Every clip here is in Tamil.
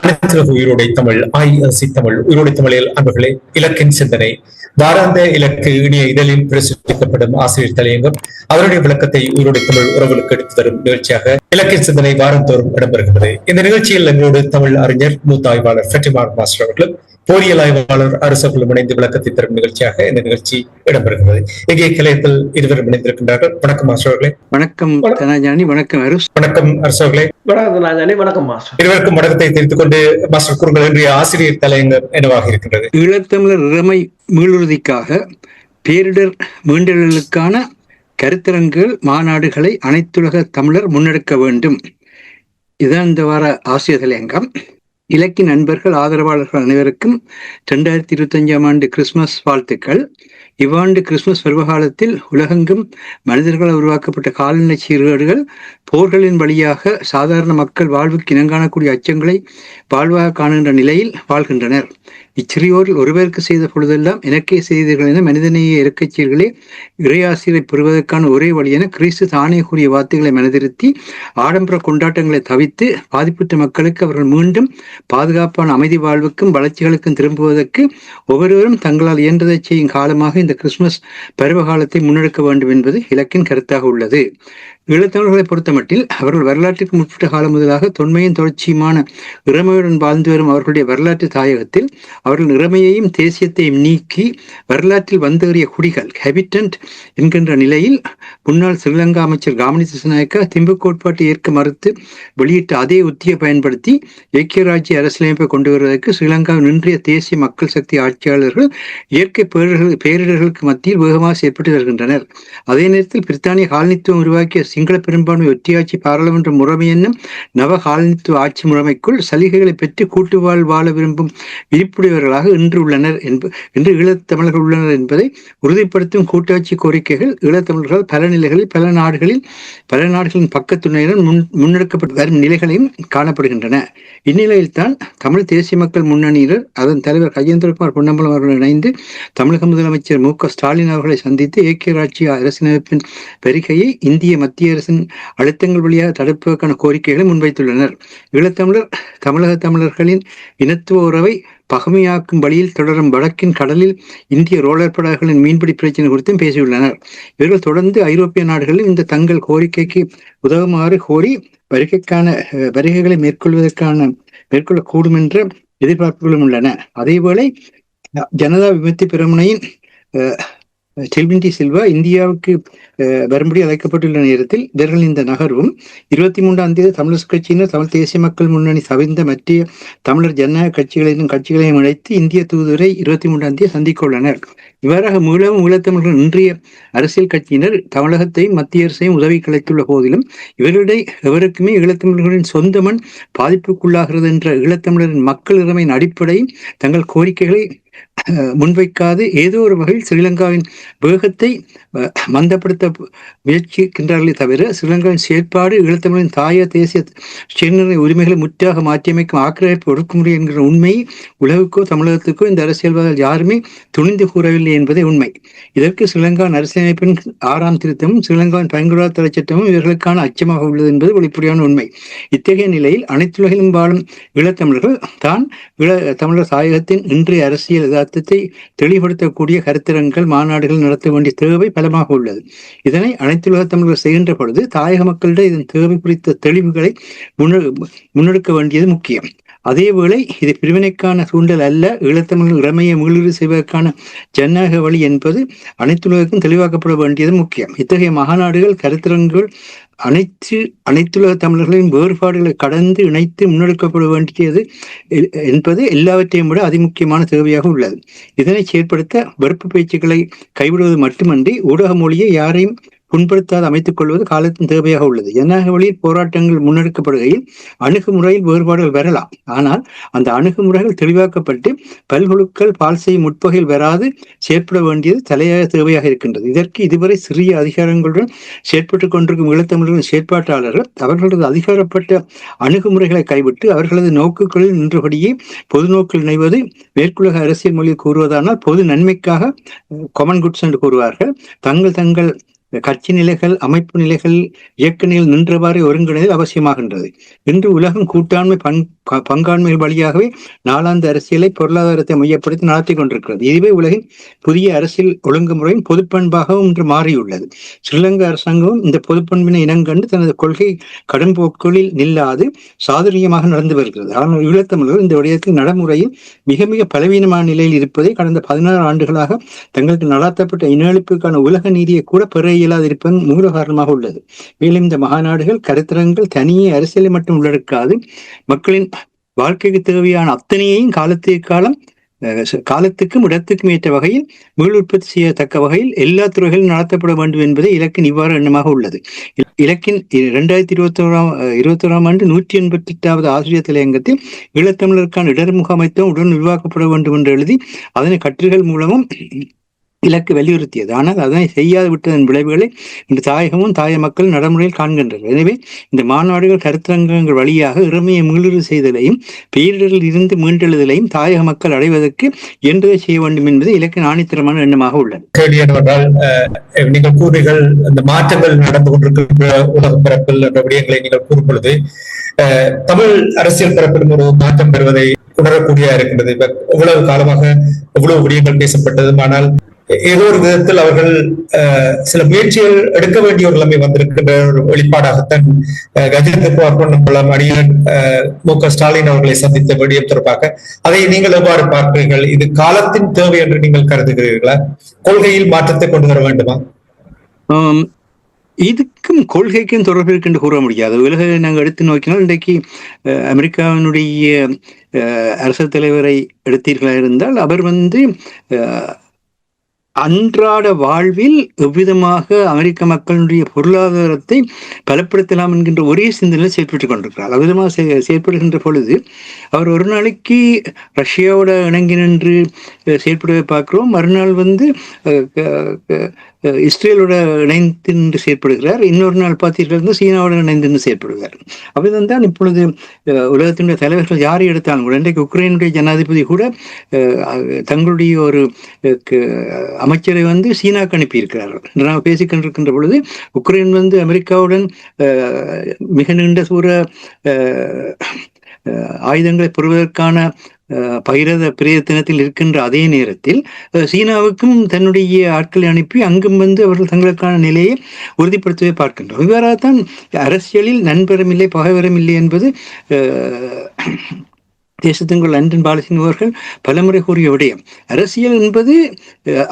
அனைத்துலக உயிரோடை தமிழ் IRC தமிழ் உயிரோடை தமிழில் அன்பர்களே, இலக்கின் சிந்தனை வாராந்த இலக்கு இணைய இதழில் பிரசுரிக்கப்படும் ஆசிரியர் தலையங்கம் அவருடைய விளக்கத்தை உயிரோடை தமிழ் உறவுகளுக்கு எடுத்து தரும் நிகழ்ச்சியாக இலக்கின் சிந்தனை வாரந்தோறும் இடம்பெறுகிறது. இந்த நிகழ்ச்சியில் எங்களோடு தமிழ் அறிஞர் மூத்த ஆய்வாளர் ஃபெட்டிமார் மாஸ்டர் அவர்களும் போரியல் ஆய்வாளர் அரசர்களும் இணைந்து விளக்கத்தை தரும் நிகழ்ச்சியாக இந்த நிகழ்ச்சி இடம்பெறுகிறது. இங்கே கிளையத்தில் இருவரும் இணைந்திருக்கின்றார்கள். வணக்கம் மாஸ்டர் அவர்களே. வணக்கம் தனாஜானி. வணக்கம் அரசு. வணக்கம் அரசு அவர்களே. வணக்கம் தனாஜானி. வணக்கம் மாஸ்டர். இருவருக்கும் வணக்கத்தை தெரிவித்துக் கொண்டு மாஸ்டர் கூறுங்கள், இன்றைய ஆசிரியர் தலையங்கம் என்னவாக இருக்கின்றது? ஈழத்தமிழர் இறைமை மீளுறுதிக்காக பேரிடர் மீண்டலுக்கான கருத்தரங்குகள் மாநாடுகளை அனைத்துலக தமிழர் முன்னெடுக்க வேண்டும். இதுதான் இந்த வார ஆசிரியர் தலையங்கம். இலக்கிய நண்பர்கள் ஆதரவாளர்கள் அனைவருக்கும் 2025ஆம் ஆண்டு கிறிஸ்துமஸ் வாழ்த்துக்கள். இவ்வாண்டு கிறிஸ்துமஸ் பருவகாலத்தில் உலகெங்கும் மனிதர்களால் உருவாக்கப்பட்ட காலநிலை சீர்கேடுகள், போர்களின் வழியாக சாதாரண மக்கள் வாழ்வுக்கு இனங்காணக்கூடிய அச்சங்களை வாழ்வாக காணுகின்ற நிலையில் வாழ்கின்றனர். இச்சிறியோரில் ஒருவருக்கு செய்த பொழுதெல்லாம் எனக்கே செய்தீர்கள் என மனிதநேய இறக்கச்சீர்களே இறையாசிரியரை பெறுவதற்கான ஒரே வழி என கிறிஸ்து தானே கூறிய வார்த்தைகளை மனதிருத்தி ஆடம்பர கொண்டாட்டங்களை தவிர்த்து பாதிப்புற்ற மக்களுக்கு அவர்கள் மீண்டும் பாதுகாப்பான அமைதி வாழ்வுக்கும் வளர்ச்சிகளுக்கும் திரும்புவதற்கு ஒவ்வொருவரும் தங்களால் இயன்றதை செய்யும் காலமாக இந்த கிறிஸ்துமஸ் பருவகாலத்தை முன்னெடுக்க வேண்டும் என்பது இலக்கின் கருத்தாக உள்ளது. ஈழத்தமிழர்களை பொறுத்தமட்டில் அவர்கள் வரலாற்றுக்கு முற்பட்ட காலம் முதலாக தொன்மையின் தொடர்ச்சியுமான இறைமையுடன் வாழ்ந்து வரும் அவர்களுடைய வரலாற்று தாயகத்தில் அவர்கள் இறைமையையும் தேசியத்தையும் நீக்கி வரலாற்றில் வந்தேறிய குடிகள் ஹெபிட்டன்ட் என்கின்ற நிலையில் முன்னாள் ஸ்ரீலங்கா அமைச்சர் காமினி திசாநாயக்கா திம்பு கோட்பாட்டை ஏற்க மறுத்து வெளியிட்ட அதே உத்தியை பயன்படுத்தி ஐக்கிய ராஜ்ய அரசியலமைப்பை கொண்டு வருவதற்கு ஸ்ரீலங்காவின் இன்றைய தேசிய மக்கள் சக்தி ஆட்சியாளர்கள் இயற்கை பேரிடர்களுக்கு மத்தியில் வேகமாக செயற்பட்டு வருகின்றனர். அதே நேரத்தில் பிரித்தானிய காலனித்துவம் உருவாக்கிய சிங்கள பெரும்பான்மை ஒற்றியாட்சி பாராளுமன்ற முறைமை என்னும் நவ காலனித்துவ ஆட்சி முறைமைக்குள் சலுகைகளை பெற்று கூட்டு வாழ விரும்பும் விழிப்புடையவர்களாக இன்று உள்ளனர் என்று ஈழத்தமிழர்கள் உள்ளனர் என்பதை உறுதிப்படுத்தும் கூட்டாட்சி கோரிக்கைகள் ஈழத்தமிழர்கள் பல நிலைகளில் பல நாடுகளின் பக்கத்துணையுடன் முன்னெடுக்கப்பட்டு வரும் நிலைகளையும் காணப்படுகின்றன. இந்நிலையில் தான் தமிழ் தேசிய மக்கள் முன்னணியினர் அதன் தலைவர் கையேந்திரகுமார் பொன்னம்பலம் அவர்கள் இணைந்து தமிழக முதலமைச்சர் MK ஸ்டாலின் அவர்களை சந்தித்து ஐக்கிய ராஜ்ய அரசியலமைப்பின் பெருகையை இந்திய மத்திய அரசின் அழுத்தங்கள் வழியாக தடுப்பதற்கான கோரிக்கைகளை முன்வைத்துள்ளனர். ஈழத்தமிழர் தமிழக தமிழர்களின் இனத்துவ உறவை பகமையாக்கும் வழியில் தொடரும் வடக்கின் கடலில் இந்திய ரோலர் படகுகளின் மீன்பிடி பிரச்சனை குறித்தும் பேசியுள்ளனர். இவர்கள் தொடர்ந்து ஐரோப்பிய நாடுகளில் இந்த தங்கள் கோரிக்கைக்கு உதவுமாறு கோரி வருகைகளை மேற்கொள்ளக்கூடும் என்ற எதிர்பார்ப்புகளும் உள்ளன. அதேவேளை ஜனதா விமுக்தி பெரமுனையின் செல்வின் டி சில்வா இந்தியாவுக்கு வரும்படி அழைக்கப்பட்டுள்ள நேரத்தில் இவர்கள் இந்த நகர்வும் 23ஆம் தேதி தமிழர் கட்சியினர் தமிழ் தேசிய மக்கள் முன்னணி தவிர்ந்த மற்ற தமிழர் ஜனநாயக கட்சிகளையும் அழைத்து இந்திய தூதுவரை 23ஆம் தேதி சந்திக்க உள்ளனர். இவ்வாறாக மீளவும் ஈழத்தமிழர்கள் இன்றைய அரசியல் கட்சியினர் தமிழகத்தையும் மத்திய அரசையும் உதவி கிடைத்துள்ள போதிலும் இவர்களிடையே எவருக்குமே ஈழத்தமிழர்களின் சொந்த மண் பாதிப்புக்குள்ளாகிறது என்ற ஈழத்தமிழரின் மக்கள் இறைமையின் அடிப்படையில் தங்கள் கோரிக்கைகளை முன்வைக்காது ஏதோ ஒரு வகையில் ஸ்ரீலங்காவின் வேகத்தை மந்தப்படுத்த முயற்சிக்கின்றார்களே தவிர ஸ்ரீலங்காவின் செயற்பாடு ஈழத்தமிழின் தாய தேசிய சுயநிர்ணய உரிமைகளை முற்றாக மாற்றியமைக்கும் ஆக்கிரமிப்பு ஒடுக்குமுறை என்கிற உண்மையை உலகுக்கோ தமிழகத்துக்கோ இந்த அரசியல்வாதிகள் யாருமே துணிந்து கூறவில்லை என்பதே உண்மை. இதற்கு ஸ்ரீலங்காவின் அரசியலமைப்பின் 6ஆம் திருத்தமும் ஸ்ரீலங்காவின் பயங்கரவாத தடை சட்டமும் இவர்களுக்கான அச்சமாக உள்ளது என்பது வெளிப்படையான உண்மை. இத்தகைய நிலையில் அனைத்துலகிலும் வாழும் ஈழத்தமிழர்கள் தான் தமிழர் தாயகத்தின் இன்றைய அரசியல் யதார்த்தத்தை தெளிவுபடுத்தக்கூடிய கருத்தரங்குகள் மாநாடுகள் நடத்த வேண்டிய தேவை பலமாக உள்ளது. இதனை அனைத்துலக தமிழர்கள் செய்கின்ற பொழுது தாயக மக்களிடம் இதன் தேவை குறித்த தெளிவுகளை முன்னெடுக்க வேண்டியது முக்கியம். அதேவேளை இது பிரிவினைக்கான தூண்டல் அல்ல, ஈழத்தமிழர்கள் இறைமையை மீளுறுதி செய்வதற்கான ஜனநாயக வழி என்பது அனைத்துலகம் தெளிவாக்கப்பட வேண்டியது முக்கியம். இத்தகைய மகாநாடுகள் கருத்தரங்குகள் அனைத்துலக தமிழர்களின் வேறுபாடுகளை கடந்து இணைத்து முன்னெடுக்கப்பட வேண்டியது என்பது எல்லாவற்றையும் விட அதிமுக்கியமான தேவையாக உள்ளது. இதனை செயற்படுத்த வெறுப்பு பேச்சுக்களை கைவிடுவது மட்டுமன்றி ஊடக மொழியை யாரையும் புண்படுத்தாது அமைத்துக் கொள்வது காலத்தின் தேவையாக உள்ளது. ஜனநாயக வழியில் போராட்டங்கள் முன்னெடுக்கப்படுகையில் அணுகுமுறையில் வேறுபாடுகள் வரலாம். ஆனால் அந்த அணுகுமுறைகள் தெளிவாக்கப்பட்டு பல்குழுக்கள் பால் செய்யும் உட்பகையில் வராது செயற்பட வேண்டியது தலையாக தேவையாக இருக்கின்றது. இதற்கு இதுவரை சிறிய அதிகாரங்களுடன் செயற்பட்டுக் கொண்டிருக்கும் ஈழத்தமிழர்களின் செயற்பாட்டாளர்கள் அவர்களது அதிகாரப்பட்ட அணுகுமுறைகளை கைவிட்டு அவர்களது நோக்குகளில் நின்றபடியே பொது நோக்கில் இணைவது மேற்குலக அரசியல் மொழியில் கூறுவதானால் பொது நன்மைக்காக காமன் குட்ஸ் என்று கூறுவார்கள். தங்கள் கட்சி நிலைகள், அமைப்பு நிலைகள், இயக்க நிலையில் நின்றவாறு ஒருங்கிணைதல் அவசியமாகின்றது. இன்று உலகம் கூட்டாண்மை பங்காண்மை வழியாகவே நாளாந்த அரசியலை, பொருளாதாரத்தை மையப்படுத்தி நடத்தி கொண்டிருக்கிறது. இதுவே உலகின் புதிய அரசியல் ஒழுங்குமுறையின் பொதுப்பண்பாகவும் இன்று மாறியுள்ளது. ஸ்ரீலங்கா அரசாங்கமும் இந்த பொதுப்பண்பினை இனங்கண்டு தனது கொள்கை கடும்போக்குகளில் நில்லாது சாதுரியமாக நடந்து வருகிறது. ஆனால் ஈழத்தமிழர்கள் இந்த விடயத்தில் நடைமுறையில் மிக மிக பலவீனமான நிலையில் இருப்பதை கடந்த 16 ஆண்டுகளாக தங்களுக்கு நடாத்தப்பட்ட இனஅழிப்புக்கான உலக நீதியை கூட பெற இயலாது இருப்பதன் மூல காரணமாக உள்ளது. மேலும் இந்த மகாநாடுகள், கருத்தரங்கள் தனியே அரசியலை மட்டும் உள்ளடக்காது மக்களின் வாழ்க்கைக்கு தேவையான அத்தனையையும் காலத்துக்கும் இடத்துக்கும் ஏற்ற வகையில் மீள் உற்பத்தி செய்யத்தக்க வகையில் எல்லா துறைகளும் நடத்தப்பட வேண்டும் என்பதை இலக்கின் இவ்வாறு எண்ணமாக உள்ளது. இலக்கின் 2021ஆம் ஆண்டு 188வது ஆசிரியர் தலையங்கத்தில் ஈழத்தமிழருக்கான இடர் முகாமைத்துவம் உடன் உருவாக்கப்பட வேண்டும் என்று எழுதி அதனை கட்டுரைகள் மூலமும் இலக்கு வலியுறுத்தியது. ஆனால் அதனை செய்யாது விட்டதன் விளைவுகளை இன்று தாயகமும் தாய மக்கள் நடைமுறையில் காண்கின்றனர். எனவே இந்த மாநாடுகள், கருத்தரங்கங்கள் வழியாக இறமையை மீளுறுதி செய்தலையும் பேரிடரில் இருந்து மீண்டெழுதலையும் தாயக மக்கள் அடைவதற்கு என்றதை செய்ய வேண்டும் என்பது இலக்கின் ஆணித்தரமான எண்ணமாக உள்ளது. நீங்கள் கூறுகள் இந்த மாற்றங்கள் நடந்து கொண்டிருக்கின்ற உலக பிறப்பில் என்ற விடயங்களை நீங்கள் கூறும் பொழுது தமிழ் அரசியல் பிறப்பிலும் ஒரு மாற்றம் பெறுவதை உணரக்கூடிய இருக்கின்றது. இவ்வளவு காலமாக எவ்வளவு விடயங்கள் பேசப்பட்டது, ஆனால் ஏதோ ஒரு விதத்தில் அவர்கள் சில முயற்சிகள் எடுக்க வேண்டிய ஒரு நிலைமை வந்திருக்கின்ற ஒரு வெளிப்பாடாகத்தான் கஜேந்திர குமார் பொன்னம்பலம், அணியன் மு.க. ஸ்டாலின் அவர்களை சந்தித்த விடயம் தொடர்பாக அதை நீங்கள் எவ்வாறு பார்க்கிறீர்கள்? இது காலத்தின் தேவை என்று நீங்கள் கருதுகிறீர்களா? கொள்கையில் மாற்றத்தை கொண்டு வர வேண்டுமா? இதுக்கும் கொள்கைக்கும் தொடர்பு இருக்கு என்று கூற முடியாது. உலக நாங்கள் எடுத்து நோக்கினால் இன்றைக்கு அமெரிக்காவினுடைய அரசு தலைவரை எடுத்தீர்களாக இருந்தால் அவர் அன்றாட வாழ்வில் எவ்விதமாக அமெரிக்க மக்களுடைய பொருளாதாரத்தை பலப்படுத்தலாம் என்கின்ற ஒரே சிந்தனையில் செயற்பட்டுக் கொண்டிருக்கிறார். அவ்விதமாக செயற்படுகின்ற பொழுது அவர் ஒரு நாளைக்கு ரஷ்யாவோட இணங்கி நின்று செயற்படுவதை பார்க்கிறோம். மறுநாள் இஸ்ரேலோட இணைந்து நின்று செயற்படுகிறார். இன்னொரு நாள் பார்த்தீர்கள் சீனாவோட இணைந்து நின்று செயற்படுகிறார். அவ்விதம் தான் இப்பொழுது உலகத்தினுடைய தலைவர்கள் யாரை எடுத்தாலும் கூட, இன்றைக்கு உக்ரைனுடைய ஜனாதிபதி கூட தங்களுடைய ஒரு அமைச்சரை சீனாக்கு அனுப்பியிருக்கிறார்கள். நாம் பேசிக்கொண்டிருக்கின்ற பொழுது உக்ரைன் அமெரிக்காவுடன் மிக நீண்ட தூர ஆயுதங்களை பெறுவதற்கான பகிரத பிரயத்தனத்தில் இருக்கின்ற அதே நேரத்தில் சீனாவுக்கும் தன்னுடைய ஆட்களை அனுப்பி அங்கும் அவர்கள் தங்களுக்கான நிலையை உறுதிப்படுத்தவே பார்க்கின்றோம். இவ்வாறாகத்தான் அரசியலில் நண்பரும் இல்லை பகைவரும் இல்லை என்பது தேசத்தின் லண்டன் பாலசின் அவர்கள் பலமுறை கூறிய விடயம். அரசியல் என்பது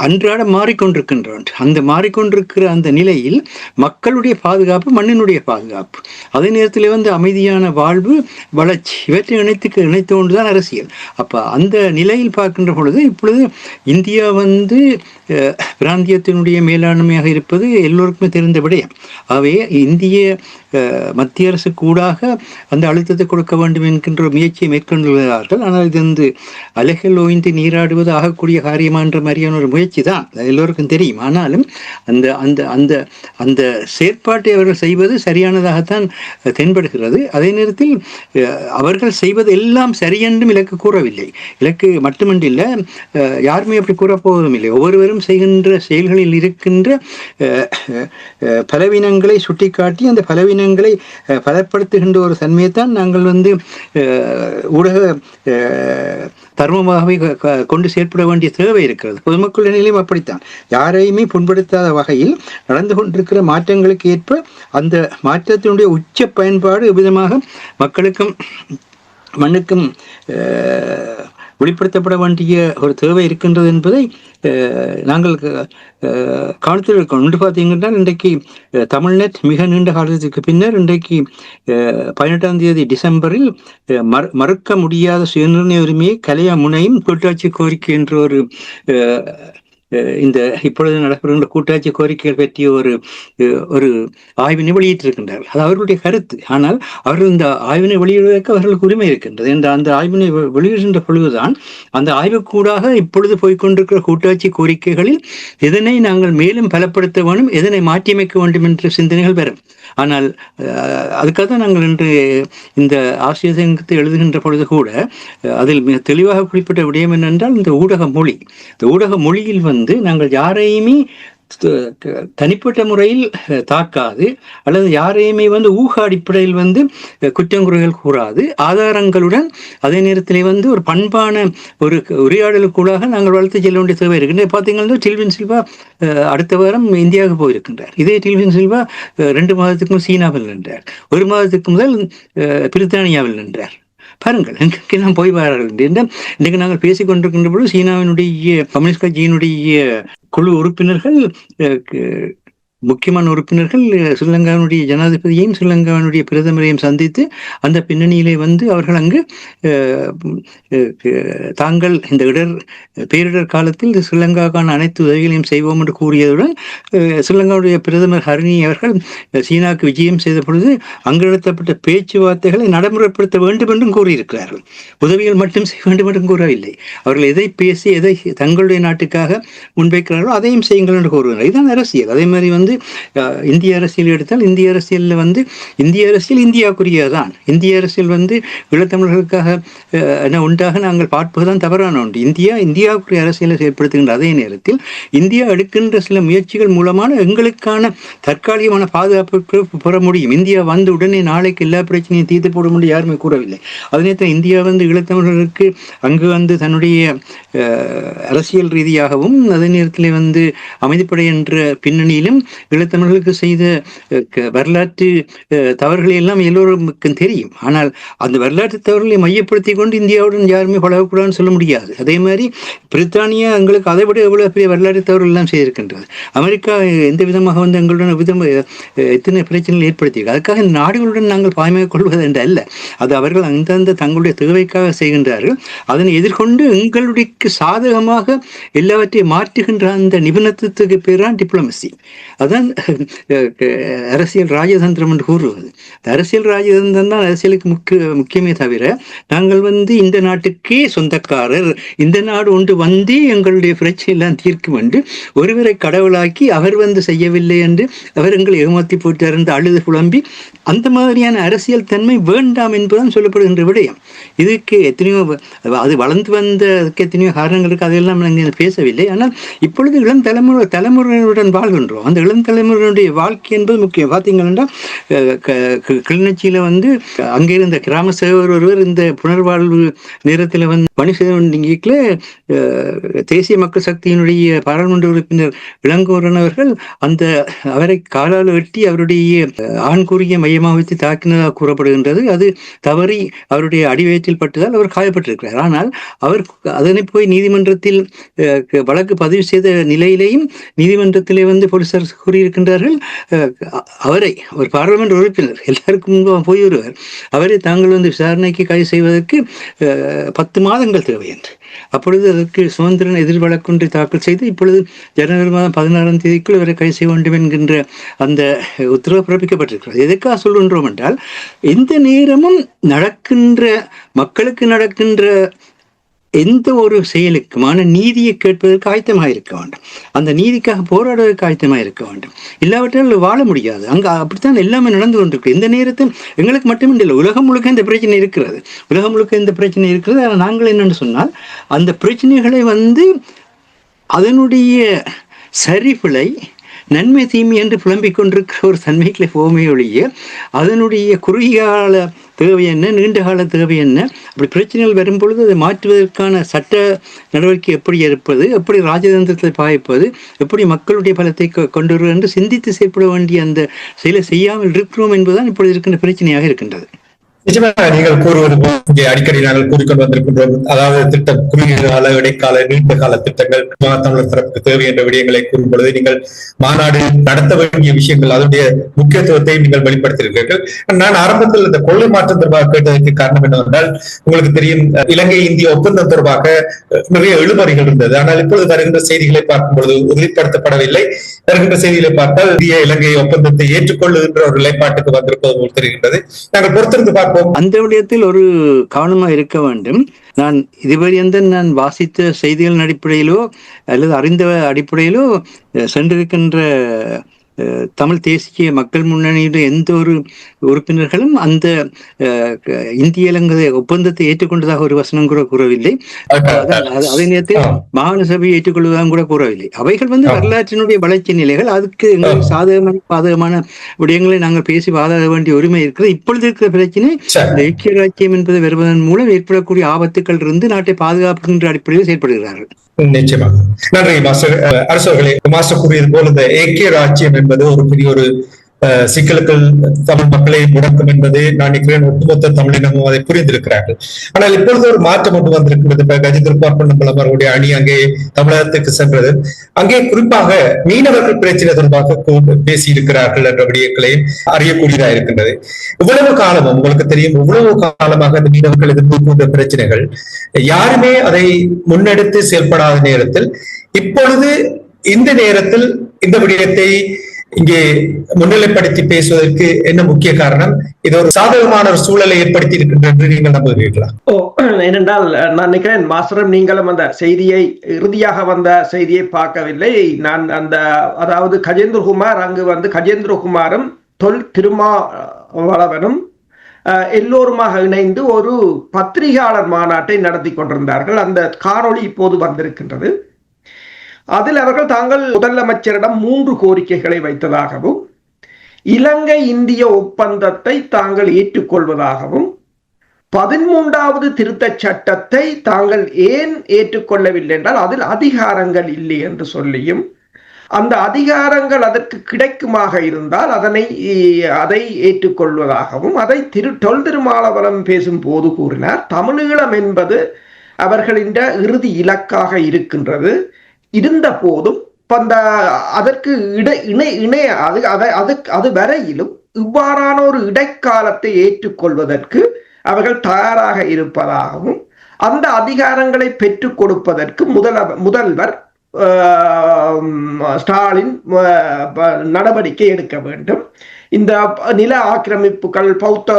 அன்றாட மாறிக்கொண்டிருக்கின்றோம். அந்த மாறிக்கொண்டிருக்கிற அந்த நிலையில் மக்களுடைய பாதுகாப்பு, மண்ணினுடைய பாதுகாப்பு, அதே நேரத்தில் அமைதியான வாழ்வு, வளர்ச்சி, இவற்றை இணைத்து கொண்டுதான் அரசியல். அப்ப அந்த நிலையில் பார்க்கின்ற பொழுது இப்பொழுது இந்தியா பிராந்தியத்தினுடைய மேலாண்மையாக இருப்பது எல்லோருக்குமே தெரிந்த விடயம். ஆகவே இந்திய மத்திய அரசு கூடாக அந்த அழுத்தத்தை கொடுக்க வேண்டும் என்கின்ற முயற்சியை மேற்கொண்டுள்ளார்கள். ஆனால் இது அலைகள் ஓய்ந்து நீராடுவது ஆகக்கூடிய காரியமா என்ற மாதிரியான ஒரு முயற்சி தான் எல்லோருக்கும் தெரியும். ஆனாலும் அந்த அந்த அந்த அந்த செயற்பாட்டை அவர்கள் செய்வது சரியானதாகத்தான் தென்படுகிறது. அதே நேரத்தில் அவர்கள் செய்வது எல்லாம் சரியென்றும் இலக்கு கூறவில்லை. இலக்கு மட்டுமன்றில்லை, யாருமே அப்படி கூறப்போவதும் இல்லை. ஒவ்வொருவரும் செய்கின்ற செயல்களில் இருக்கின்ற பலவீனங்களை சுட்டிக்காட்டி அந்த பலவீனங்களை பலப்படுத்துகின்ற ஒரு தன்மையைத்தான் நாங்கள் ஊடக தர்மமாகவே கொண்டு செயற்பட வேண்டிய தேவை இருக்கிறது. பொதுமக்கள் நிலையிலும் அப்படித்தான். யாரையுமே புண்படுத்தாத வகையில் நடந்து கொண்டிருக்கிற மாற்றங்களுக்கு ஏற்ப அந்த மாற்றத்தினுடைய உச்ச பயன்பாடு எவ்விதமாக மக்களுக்கும் மண்ணுக்கும் வெளிப்படுத்தப்பட வேண்டிய ஒரு தேவை இருக்கின்றது என்பதை நாங்கள் கவனத்தில் இருக்கணும். இன்று பார்த்தீங்கன்னா இன்றைக்கு தமிழ்நெட் மிக நீண்ட காலத்துக்கு பின்னர் இன்றைக்கு 18ஆம் தேதி டிசம்பரில் மறுக்க முடியாத சுயநிர்ணய உரிமையை கலையா முனையும் கூட்டாட்சி கோரிக்கை என்ற ஒரு இந்த இப்பொழுது நடைபெறுகின்ற கூட்டாட்சி கோரிக்கைகள் பற்றிய ஒரு ஆய்வினை வெளியிட்டிருக்கின்றார்கள். அது அவர்களுடைய கருத்து. ஆனால் அவர்கள் இந்த ஆய்வினை வெளியிடுவதற்கு அவர்களுக்கு உரிமை இருக்கின்றது. அந்த ஆய்வினை வெளியிடுகின்ற பொழுதுதான் அந்த ஆய்வுக்கூடாக இப்பொழுது போய்கொண்டிருக்கிற கூட்டாட்சி கோரிக்கைகளில் எதனை நாங்கள் மேலும் பலப்படுத்த வேண்டும், எதனை மாற்றியமைக்க வேண்டும் என்ற சிந்தனைகள் வரும். ஆனால் அதுக்காக தான் நாங்கள் இன்று இந்த ஆசிரியர் சங்கத்தை எழுதுகின்ற பொழுது கூட அதில் மிக தெளிவாக குறிப்பிட்ட விடயம் என்னென்றால் இந்த ஊடக மொழி. இந்த ஊடக மொழியில் நாங்கள் யாரையுமே தனிப்பட்ட முறையில் தாக்காது அல்லது யாரையுமே ஊக அடிப்படையில் குற்றங்குறைகள் கூறாது, ஆதாரங்களுடன் அதே நேரத்தில் ஒரு பண்பான ஒரு உரையாடலுக்குள்ளாக நாங்கள் வளர்த்து செல்ல வேண்டிய தேவை இருக்கு. பார்த்தீங்கன்னா டில்வின் சில்வா அடுத்த வாரம் இந்தியாவுக்கு போயிருக்கின்றார். இதே டில்வின் சில்வா 2 மாதத்துக்கு முதல் சீனாவில் நின்றார், 1 மாதத்துக்கு முதல் பிரித்தானியாவில் நின்றார். பாருங்கள், எங்கெல்லாம் போய் வாரார்கள். இன்றைக்கு நாங்கள் பேசிக் கொண்டிருக்கின்ற பொழுது சீனாவினுடைய கம்யூனிஸ்ட் கட்சியினுடைய குழு உறுப்பினர்கள், முக்கியமான உறுப்பினர்கள் ஸ்ரீலங்காவினுடைய ஜனாதிபதியையும் ஸ்ரீலங்காவினுடைய பிரதமரையும் சந்தித்து அந்த பின்னணியிலே அவர்கள் அங்கு தாங்கள் இந்த பேரிடர் காலத்தில் ஸ்ரீலங்காவுக்கான அனைத்து உதவிகளையும் செய்வோம் என்று கூறியதுடன் ஸ்ரீலங்காவுடைய பிரதமர் ஹரிணி அவர்கள் சீனாவுக்கு விஜயம் செய்த பொழுது அங்கு நடத்தப்பட்ட பேச்சுவார்த்தைகளை நடைமுறைப்படுத்த வேண்டும் என்றும் கூறியிருக்கிறார்கள். உதவிகள் மட்டும் செய்ய வேண்டும் என்றும் கூறவில்லை. அவர்கள் எதை பேசி எதை தங்களுடைய நாட்டுக்காக முன்வைக்கிறார்களோ அதையும் செய்யுங்கள் என்று கூறுகிறார். இதுதான் அரசியல். அதே மாதிரி இந்திய அரசியல் எடுத்தால் இந்திய அரசியலில் இந்திய அரசியல் இந்தியாவுக்குரியதான். இந்திய அரசியல் ஈழத்தமிழர்களுக்காக உண்டாக நாங்கள் பார்ப்பதுதான் தவறான ஒன்று. இந்தியாவுக்குரிய அரசியலை செயல்படுத்துகின்ற அதே நேரத்தில் இந்தியா எடுக்கின்ற சில முயற்சிகள் மூலமான எங்களுக்கான தற்காலிகமான பாதுகாப்பு பெற முடியும். இந்தியா உடனே நாளைக்கு எல்லா பிரச்சனையும் தீர்த்து போட முடியும் யாருமே கூறவில்லை. அதே நேரத்தில் இந்தியா ஈழத்தமிழர்களுக்கு அங்கு தன்னுடைய அரசியல் ரீதியாகவும் அதே நேரத்தில் அமைதிப்படை என்ற பின்னணியிலும் ஈழத்தமிழர்களுக்கு செய்த வரலாற்று தவறுகளை எல்லாம் எல்லோருக்கும் தெரியும். ஆனால் அந்த வரலாற்று தவறுகளை மையப்படுத்தி கொண்டு இந்தியாவுடன் யாருமே பழகக்கூடாதுன்னு சொல்ல முடியாது. அதே மாதிரி பிரித்தானியா எங்களுக்கு அதை விட எவ்வளவு பெரிய வரலாற்று தவறுகள் எல்லாம் செய்திருக்கின்றது. அமெரிக்கா எந்த விதமாக எங்களுடன் எத்தனை பிரச்சனைகள் ஏற்படுத்தியிருக்கு. அதுக்காக இந்த நாடுகளுடன் நாங்கள் பாய்மை கொள்வது என்று அல்ல. அது அவர்கள் அந்தந்த தங்களுடைய தேவைக்காக செய்கின்றார்கள். அதனை எதிர்கொண்டு எங்களுடைய சாதகமாக எல்லாவற்றையும் மாற்றுகின்ற அந்த நிபுணத்துவத்துக்கு பேர் தான் டிப்ளமசி. அதான் அரசியல் ராஜதந்திரம் என்று கூறுவது. அரசியல் ராஜதந்திரம் தான் அரசியலுக்கு முக்கியமே தவிர நாங்கள் இந்த நாட்டுக்கே சொந்தக்காரர், இந்த நாடு ஒன்று எங்களுடைய பிரச்சனை எல்லாம் தீர்க்கும் என்று ஒருவரை கடவுளாக்கி அவர் செய்யவில்லை என்று அவர் எங்களை ஏமாத்தி போட்டார் என்று அழுது புலம்பி அந்த மாதிரியான அரசியல் தன்மை வேண்டாம் என்பதுதான் சொல்லப்படுகின்ற விடயம். இதுக்கு எத்தனையோ அது வளர்ந்து வந்ததுக்கு எத்தனையோ காரணங்கள் இருக்கு, அதையெல்லாம் நாங்கள் பேசவில்லை. ஆனால் இப்பொழுது இளம் தலைமுறையுடன் வாழ்கின்றோம். அந்த இளம் தலைமுறையினுடைய வாழ்க்கை என்பது முக்கியம். பார்த்தீங்கன்னா கிளிநொச்சியில அங்கே இருந்த கிராம சேவர் ஒருவர் இந்த புனர்வாழ்வு நேரத்தில் பணி செய்த தேசிய மக்கள் சக்தியினுடைய பாராளுமன்ற உறுப்பினர் இளங்கோரன் அவர்கள் அவரை காலால் வெட்டி அவருடைய ஆண்குறியை மையமாக வைத்து தாக்கினதாக கூறப்படுகின்றது. அது தவறி அவருடைய அடிவயத்தில் பட்டதால் அவர் காயப்பட்டிருக்கிறார். ஆனால் அவர் அதனை போய் நீதிமன்றத்தில் வழக்கு பதிவு செய்த நிலையிலேயும் நீதிமன்றத்திலே போலீசார் கூறியிருக்கின்றார்கள், அவரை ஒரு பாராளுமன்ற உறுப்பினர் எல்லாருக்கும் போய் வருவார், அவரை தாங்கள் விசாரணைக்கு கைது செய்வதற்கு 10 மாதங்கள் தேவை என்று. அப்பொழுது அதற்கு சுதந்திரன் எதிர் வழக்கொன்றை தாக்கல் செய்து இப்பொழுது ஜனவரி மாதம் 16ஆம் தேதிக்குள் இவரை கைது செய்ய வேண்டும் என்கின்ற அந்த உத்தரவு பிறப்பிக்கப்பட்டிருக்கிறது. எதற்காக சொல்கின்றோம் என்றால், எந்த நேரமும் மக்களுக்கு நடக்கின்ற எந்த ஒரு செயலுக்குமான நீதியை கேட்பதற்கு ஆயத்தமாக இருக்க வேண்டும். அந்த நீதிக்காக போராடுவதற்கு ஆயத்தமாக இருக்க வேண்டும். இல்லாவற்றால் வாழ முடியாது. அங்கே அப்படித்தான் எல்லாமே நடந்து கொண்டிருக்கு. இந்த நேரத்தில் எங்களுக்கு மட்டுமில்லை, உலகம் முழுக்க இந்த பிரச்சனை இருக்கிறது. உலகம் முழுக்க இந்த பிரச்சனை இருக்கிறது. ஆனால் நாங்கள் என்னென்னு சொன்னால், அந்த பிரச்சனைகளை அதனுடைய சரிவுகளை நன்மை தீமை என்று புலம்பிக் கொண்டிருக்கிற ஒரு தன்மைகளை போமே ஒழிய அதனுடைய குறுகிய கால தேவை என்ன, நீண்ட கால தேவை என்ன, அப்படி பிரச்சனைகள் வரும்பொழுது அதை மாற்றுவதற்கான சட்ட நடவடிக்கை எப்படி இருப்பது, எப்படி ராஜதந்திரத்தை பாய்ப்பது, எப்படி மக்களுடைய பலத்தை கொண்டு வருவது என்று சிந்தித்து செயல்பட வேண்டிய அந்த செயலை செய்யாமல் இருக்கிறோம் என்பதுதான் இப்பொழுது இருக்கின்ற பிரச்சனையாக இருக்கின்றது. நிச்சயமாக நீங்கள் கூறுவது இங்கே அடிக்கடி நாங்கள் கூறிக்கொண்டு வந்திருக்கின்றோம். அதாவது திட்டம், குறுகிய கால, இடைக்கால, நீண்ட கால திட்டங்கள், தமிழர் தரப்புக்கு தேவை என்ற விடயங்களை கூறும் பொழுது நீங்கள் மாநாடு நடத்த வேண்டிய விஷயங்கள், அதனுடைய முக்கியத்துவத்தை நீங்கள் வெளிப்படுத்தியிருக்கிறீர்கள். நான் ஆரம்பத்தில் இந்த கொள்கை மாற்றம் தொடர்பாக கேட்டதற்கு காரணம் என்னவென்றால், உங்களுக்கு தெரியும், இலங்கை இந்திய ஒப்பந்தம் தொடர்பாக நிறைய எழுமறிகள் இருந்தது. ஆனால் இப்பொழுது வருகின்ற செய்திகளை பார்க்கும் பொழுது உறுதிப்படுத்தப்படவில்லை. வருகின்ற செய்திகளை பார்த்தால் இந்திய இலங்கை ஒப்பந்தத்தை ஏற்றுக்கொள்ளுகின்ற ஒரு நிலைப்பாட்டுக்கு வந்திருப்பது போல் தெரிகின்றது. நாங்கள் பொறுத்திருந்து பார்ப்போம். அந்த விடயத்தில் ஒரு கவனமா இருக்க வேண்டும். நான் இதுவரை வாசித்த செய்திகளின் அடிப்படையிலோ அல்லது அறிந்த அடிப்படையிலோ சென்றிருக்கின்ற தமிழ் தேசிய மக்கள் முன்னணியுடைய எந்த ஒரு உறுப்பினர்களும் அந்த இந்திய இலங்கை ஒப்பந்தத்தை ஏற்றுக்கொண்டதாக ஒரு வசனம் கூட கூறவில்லை. அதே நேரத்தில் மாகாண சபையை ஏற்றுக்கொள்வதாக கூட கூறவில்லை. அவைகள் வரலாற்றினுடைய வளர்ச்சி நிலைகள். அதுக்கு எங்களுக்கு சாதகமான பாதகமான விடயங்களை நாங்கள் பேசி வாதாட வேண்டிய உரிமை இருக்கிறது. இப்பொழுது இருக்கிற பிரச்சனை இந்த ஐக்கிய ராஜ்யம் என்பது வருவதன் மூலம் ஏற்படக்கூடிய ஆபத்துக்கள் இருந்து நாட்டை பாதுகாப்புகின்ற அடிப்படையில் செயற்படுகிறார்கள். நிச்சயமாக. நன்றி மாஸ்டர். அரசர்களே, மாஸ்டர் கூறியது போல இந்த ஐக்கிய ராஜ்யம் என்பது ஒரு பெரிய ஒரு சிக்கலுக்கள் தமிழ் மக்களை முடக்கும் என்பது நான் நினைக்கிறேன் ஒட்டுமொத்த தமிழினமும் அதை புரிந்திருக்கிறார்கள். ஆனால் இப்பொழுது ஒரு மாற்றம் ஒன்று வந்திருக்கிறது. இப்ப கஜேந்திர பார்ப்பன் அவர்களுடைய அணி அங்கே தமிழகத்துக்கு சென்றது. அங்கே குறிப்பாக மீனவர்கள் பிரச்சனை தொடர்பாக பேசியிருக்கிறார்கள் என்ற விடயங்களை அறியக்கூடியதாக இருக்கின்றது. இவ்வளவு காலமும் உங்களுக்கு தெரியும், இவ்வளவு காலமாக அந்த மீனவர்கள் எதிர்கொண்ட பிரச்சனைகள் யாருமே அதை முன்னெடுத்து செயல்படாத நேரத்தில் இப்பொழுது இந்த நேரத்தில் இந்த விடயத்தை இங்கே முன்னிலைப்படுத்தி பேசுவதற்கு என்ன முக்கிய காரணம்? இது ஒரு சாதகமான ஒரு சூழலை ஏற்படுத்தி இருக்கின்ற என்று நீங்கள் நம்புகிறீர்களா? ஏனென்றால் நான் நினைக்கிறேன் மாஸ்டரும் நீங்களும் அந்த செய்தியை இறுதியாக வந்த செய்தியை பார்க்கவில்லை. நான் அதாவது கஜேந்திரகுமார் அங்கு கஜேந்திரகுமாரும் திருமாவளவனும் எல்லோருமாக இணைந்து ஒரு பத்திரிகையாளர் மாநாட்டை நடத்தி கொண்டிருந்தார்கள். அந்த காணொளி இப்போது வந்திருக்கின்றது. அதில் அவர்கள் தாங்கள் முதலமைச்சரிடம் 3 கோரிக்கைகளை வைத்ததாகவும், இலங்கை இந்திய ஒப்பந்தத்தை தாங்கள் ஏற்றுக்கொள்வதாகவும், 13வது திருத்த சட்டத்தை தாங்கள் ஏன் ஏற்றுக்கொள்ளவில்லை என்றால் அதில் அதிகாரங்கள் இல்லை என்று சொல்லியும், அந்த அதிகாரங்கள் அதற்கு கிடைக்குமாக இருந்தால் அதை ஏற்றுக்கொள்வதாகவும், அதை திருமாவளவன் பேசும் போது கூறினார். தமிழீழம் என்பது அவர்களின் இறுதி இலக்காக இருக்கின்றது. இருந்த போதும் அதற்கு அது வரையிலும் இவ்வாறான ஒரு இடைக்காலத்தை ஏற்றுக்கொள்வதற்கு அவர்கள் தயாராக இருப்பதாகவும், அந்த அதிகாரங்களை பெற்றுக் கொடுப்பதற்கு முதல்வர் ஸ்டாலின் நடவடிக்கை எடுக்க வேண்டும். இந்த நில ஆக்கிரமிப்புகள், பௌத்த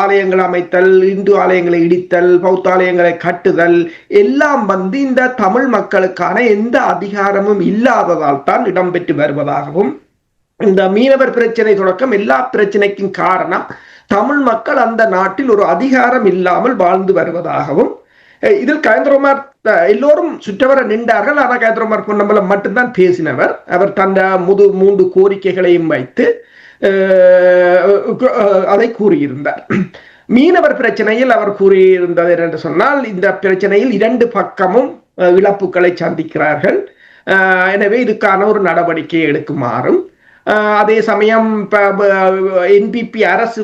ஆலயங்கள் அமைத்தல், இந்து ஆலயங்களை இடித்தல், பௌத்த ஆலயங்களை கட்டுதல் எல்லாம் இந்த தமிழ் மக்களுக்கான எந்த அதிகாரமும் இல்லாததால் தான் இடம்பெற்று வருவதாகவும், இந்த மீனவர் பிரச்சனை தொடக்கம் எல்லா பிரச்சனைக்கும் காரணம் தமிழ் மக்கள் அந்த நாட்டில் ஒரு அதிகாரம் இல்லாமல் வாழ்ந்து வருவதாகவும், இதில் கஜேந்திரகுமார் எல்லோரும் சுற்றவர நின்றார்கள். ஆனால் கஜேந்திரகுமார் பொன்னம்பலம் மட்டும்தான் பேசினவர். அவர் தந்த 3 கோரிக்கைகளையும் வைத்து அதை கூறியிருந்தார். மீனவர் பிரச்சனையில் அவர் கூறியிருந்தது என்று சொன்னால், இந்த பிரச்சனையில் 2 பக்கமும் இழப்புகளை சந்திக்கிறார்கள். எனவே இதுக்கான ஒரு நடவடிக்கை எடுக்குமாறும், அதே சமயம் என்பிபி அரசு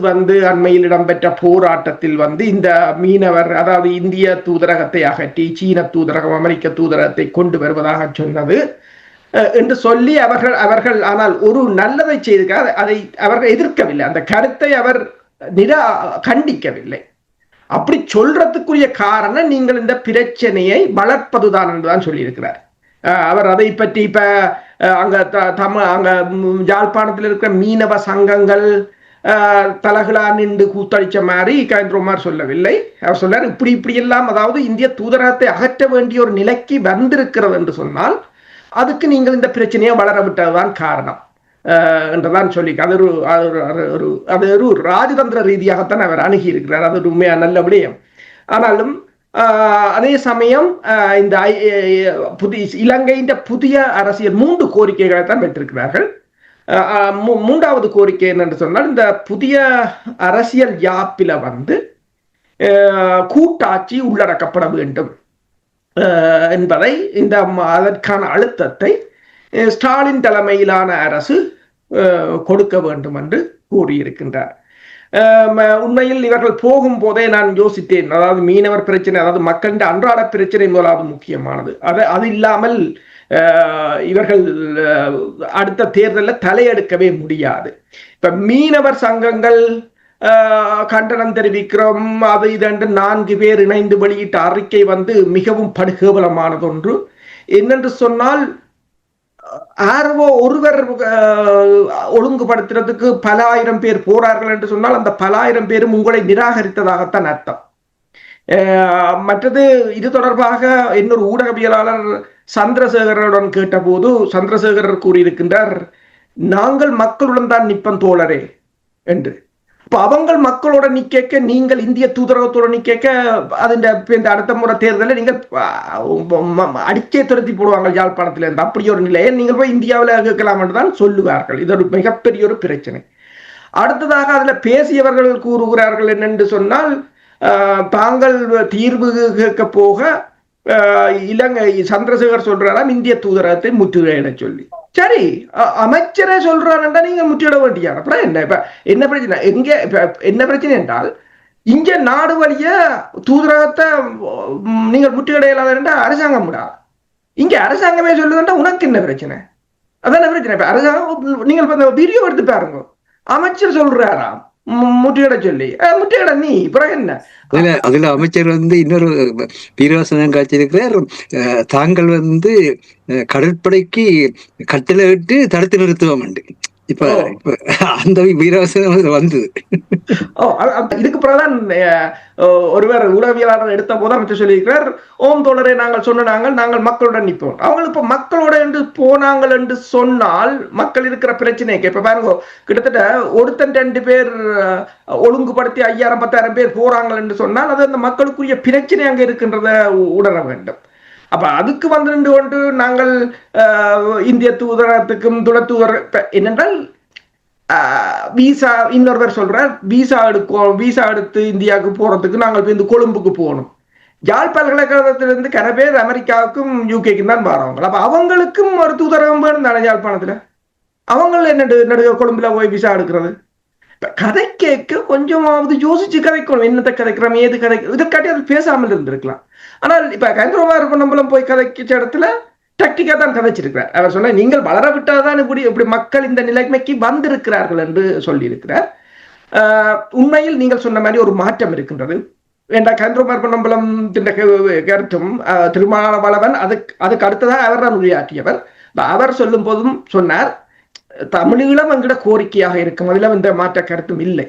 அண்மையில் இடம்பெற்ற போராட்டத்தில் இந்த மீனவர், அதாவது இந்திய தூதரகத்தை அகற்றி சீன தூதரகம், அமெரிக்க தூதரகத்தை கொண்டு வருவதாக சொன்னது என்று சொல்லி அவர்கள் ஆனால் ஒரு நல்லதை செய்திருக்கார். அதை அவர்கள் எதிர்க்கவில்லை. அந்த கருத்தை அவர் கண்டிக்கவில்லை. அப்படி சொல்றதுக்குரிய காரணம் நீங்கள் இந்த பிரச்சனையை வளர்ப்பதுதான் என்றுதான் சொல்லியிருக்கிறார். அவர் அதை பற்றி இப்ப அங்க யாழ்ப்பாணத்தில் இருக்கிற மீனவ சங்கங்கள் தலகளா நின்று கூத்தடிச்ச மாதிரி கஜேந்திரகுமார் சொல்லவில்லை. அவர் சொன்னார் இப்படி எல்லாம், அதாவது இந்திய தூதரகத்தை அகற்ற வேண்டிய ஒரு நிலைக்கு வந்திருக்கிறது என்று சொன்னால் அதுக்கு நீங்கள் இந்த பிரச்சனையை வளர விட்டதுதான் காரணம் என்றுதான் சொல்லி அது ஒரு ராஜதந்திர ரீதியாகத்தான் அவர் அணுகி இருக்கிறார். அது ஒரு உண்மையா நல்ல விடயம். ஆனாலும் அதே சமயம் இந்த இலங்கையின் புதிய அரசியல் 3 கோரிக்கைகளை தான் வைத்திருக்கிறார்கள். 3வது கோரிக்கை என்னென்று சொன்னால், இந்த புதிய அரசியல் யாப்பில கூட்டாட்சி உள்ளடக்கப்பட வேண்டும் என்பதை, அதற்கான அழுத்தத்தை ஸ்டாலின் தலைமையிலான அரசு கொடுக்க வேண்டும் என்று கூறியிருக்கின்றார். உண்மையில் இவர்கள் போகும் போதே நான் யோசித்தேன், அதாவது மீனவர் பிரச்சனை, அதாவது மக்களின் அன்றாட பிரச்சனை முதலாவது முக்கியமானது. அது இல்லாமல் இவர்கள் அடுத்த தேர்தலில் தலையெடுக்கவே முடியாது. இப்ப மீனவர் சங்கங்கள் கண்டனம் தெரிவிக்கிறோம், அது இதென்று 4 பேர் இணைந்து வெளியிட்ட அறிக்கை மிகவும் படுகேவலமானது ஒன்று. என்னென்று சொன்னால், ஆர்வோ ஒருவர் ஒழுங்குபடுத்துறதுக்கு பல ஆயிரம் பேர் போறார்கள் என்று சொன்னால் அந்த பல ஆயிரம் பேரும் உங்களை நிராகரித்ததாகத்தான் அர்த்தம். மற்றது இது தொடர்பாக இன்னொரு ஊடகவியலாளர் சந்திரசேகரனுடன் கேட்டபோது சந்திரசேகரர் கூறியிருக்கின்றார், நாங்கள் மக்களுடன் தான் நிற்போம் தோழரே என்று. இப்ப அவங்க மக்களோட நிக்க நீங்கள் இந்திய தூதரகத்தோட நிக்க இந்த அடுத்த முறை தேர்தலில் நீங்கள் அடிச்சே துரத்தி போடுவாங்க யாழ்ப்பாணத்துல இருந்து. அப்படி ஒரு நிலையை நீங்கள் போய் இந்தியாவில் கேட்கலாம் என்று தான் சொல்லுவார்கள். இது ஒரு மிகப்பெரிய ஒரு பிரச்சனை. அடுத்ததாக அதுல பேசியவர்கள் கூறுகிறார்கள் என்னென்று சொன்னால், தாங்கள் தீர்வு கேட்க போக இலங்கை சந்திரசேகர் சொல்றாராம் இந்திய தூதரகத்தை முற்றுகையிட சொல்லி. சரி, அமைச்சரே சொல்றாருன்னா நீங்க முற்றிட வேண்டிய அப்புறம் என்ன? இப்ப என்ன பிரச்சனை? எங்க என்ன பிரச்சனை என்றால், இங்க நாடு வழிய தூதரகத்தை நீங்கள் முற்றுகையிடாத அரசாங்கம் விடா. இங்க அரசாங்கமே சொல்லுதுன்னா உனக்கு என்ன பிரச்சனை? அதான பிரச்சனை. இப்ப அரசாங்கம் நீங்கள் வீடியோ எடுத்து பாருங்க, அமைச்சர் சொல்றாராம் முற்றுகையிட சொல்லி. முற்றுகையிட நீ பிறகு என்ன? அதுல அமைச்சர் இன்னொரு வீரவசனம் காட்சியிருக்கிறார். தாங்கள் கடற்படைக்கு கட்டளை விட்டு தடுத்து நிறுத்துவோம். இப்ப அந்த வீரவசனம் வந்தது. இதுக்கு பிறகுதான் ஒருவர் உளவியலாளர் எடுத்த போது அமைச்சர் சொல்லியிருக்கிறார், ஓம் தோழரை நாங்கள் சொன்ன நாங்கள் மக்களுடன் நிற்போம். அவங்க இப்ப மக்களோட என்று போனாங்கள் என்று சொன்னால் மக்கள் இருக்கிற பிரச்சனைக்கு இப்ப பாருங்க, கிட்டத்தட்ட ஒருத்தன் 2 பேர் ஒழுங்குபடுத்தி 5000-10,000 பேர் போறாங்க என்று சொன்னால் அது அந்த மக்களுக்குரிய பிரச்சனை அங்க இருக்கின்றத உணர வேண்டும். அப்ப அதுக்கு நின்று கொண்டு நாங்கள் இந்திய தூதரகத்துக்கும் துணை தூதர என்னென்றால் விசா, இன்னொருவர் சொல்றார் விசா எடுத்து இந்தியாவுக்கு போறதுக்கு நாங்கள் இந்த கொழும்புக்கு போகணும். யாழ் பல்கலைக்கழகத்திலிருந்து கன பேர் அமெரிக்காவுக்கும் யூகேக்கும் தான் வராங்க. அப்ப அவங்களுக்கும் ஒரு தூதரகம் வேணும் தானே யாழ்ப்பாணத்துல. அவங்க என்ன கொழும்புல போய் விசா எடுக்கிறது? கதை கேட்க கொஞ்சமாவது யோசிச்சு கதைக்கணும். என்னத்தை கதைக்கிறோம், ஏது கதைக்கிறோம், இதற்காட்டி அது பேசாமல் இருந்திருக்கலாம். ஆனால் இப்ப கந்தரோவார் போய் கதைச்ச இடத்துல டக்டிக்கா தான் கதைச்சிருக்கிறார். அவர் சொன்ன நீங்கள் வளர விட்டாதான் இப்படி மக்கள் இந்த நிலைமைக்கு வந்திருக்கிறார்கள் என்று சொல்லியிருக்கிறார். உண்மையில் நீங்கள் சொன்ன மாதிரி ஒரு மாற்றம் இருக்கின்றது. ஏண்டா கந்தரோவார் பொன்னம்பலம் கருத்தும் திருமாவளவன் அதுக்கு அடுத்ததாக அவர் தான் உரையாற்றியவர். அவர் சொல்லும் போதும் சொன்னார், தமிழீழம் என்கிற கோரிக்கையாக இருக்கும், அதில் இந்த மாற்ற கருத்தும் இல்லை.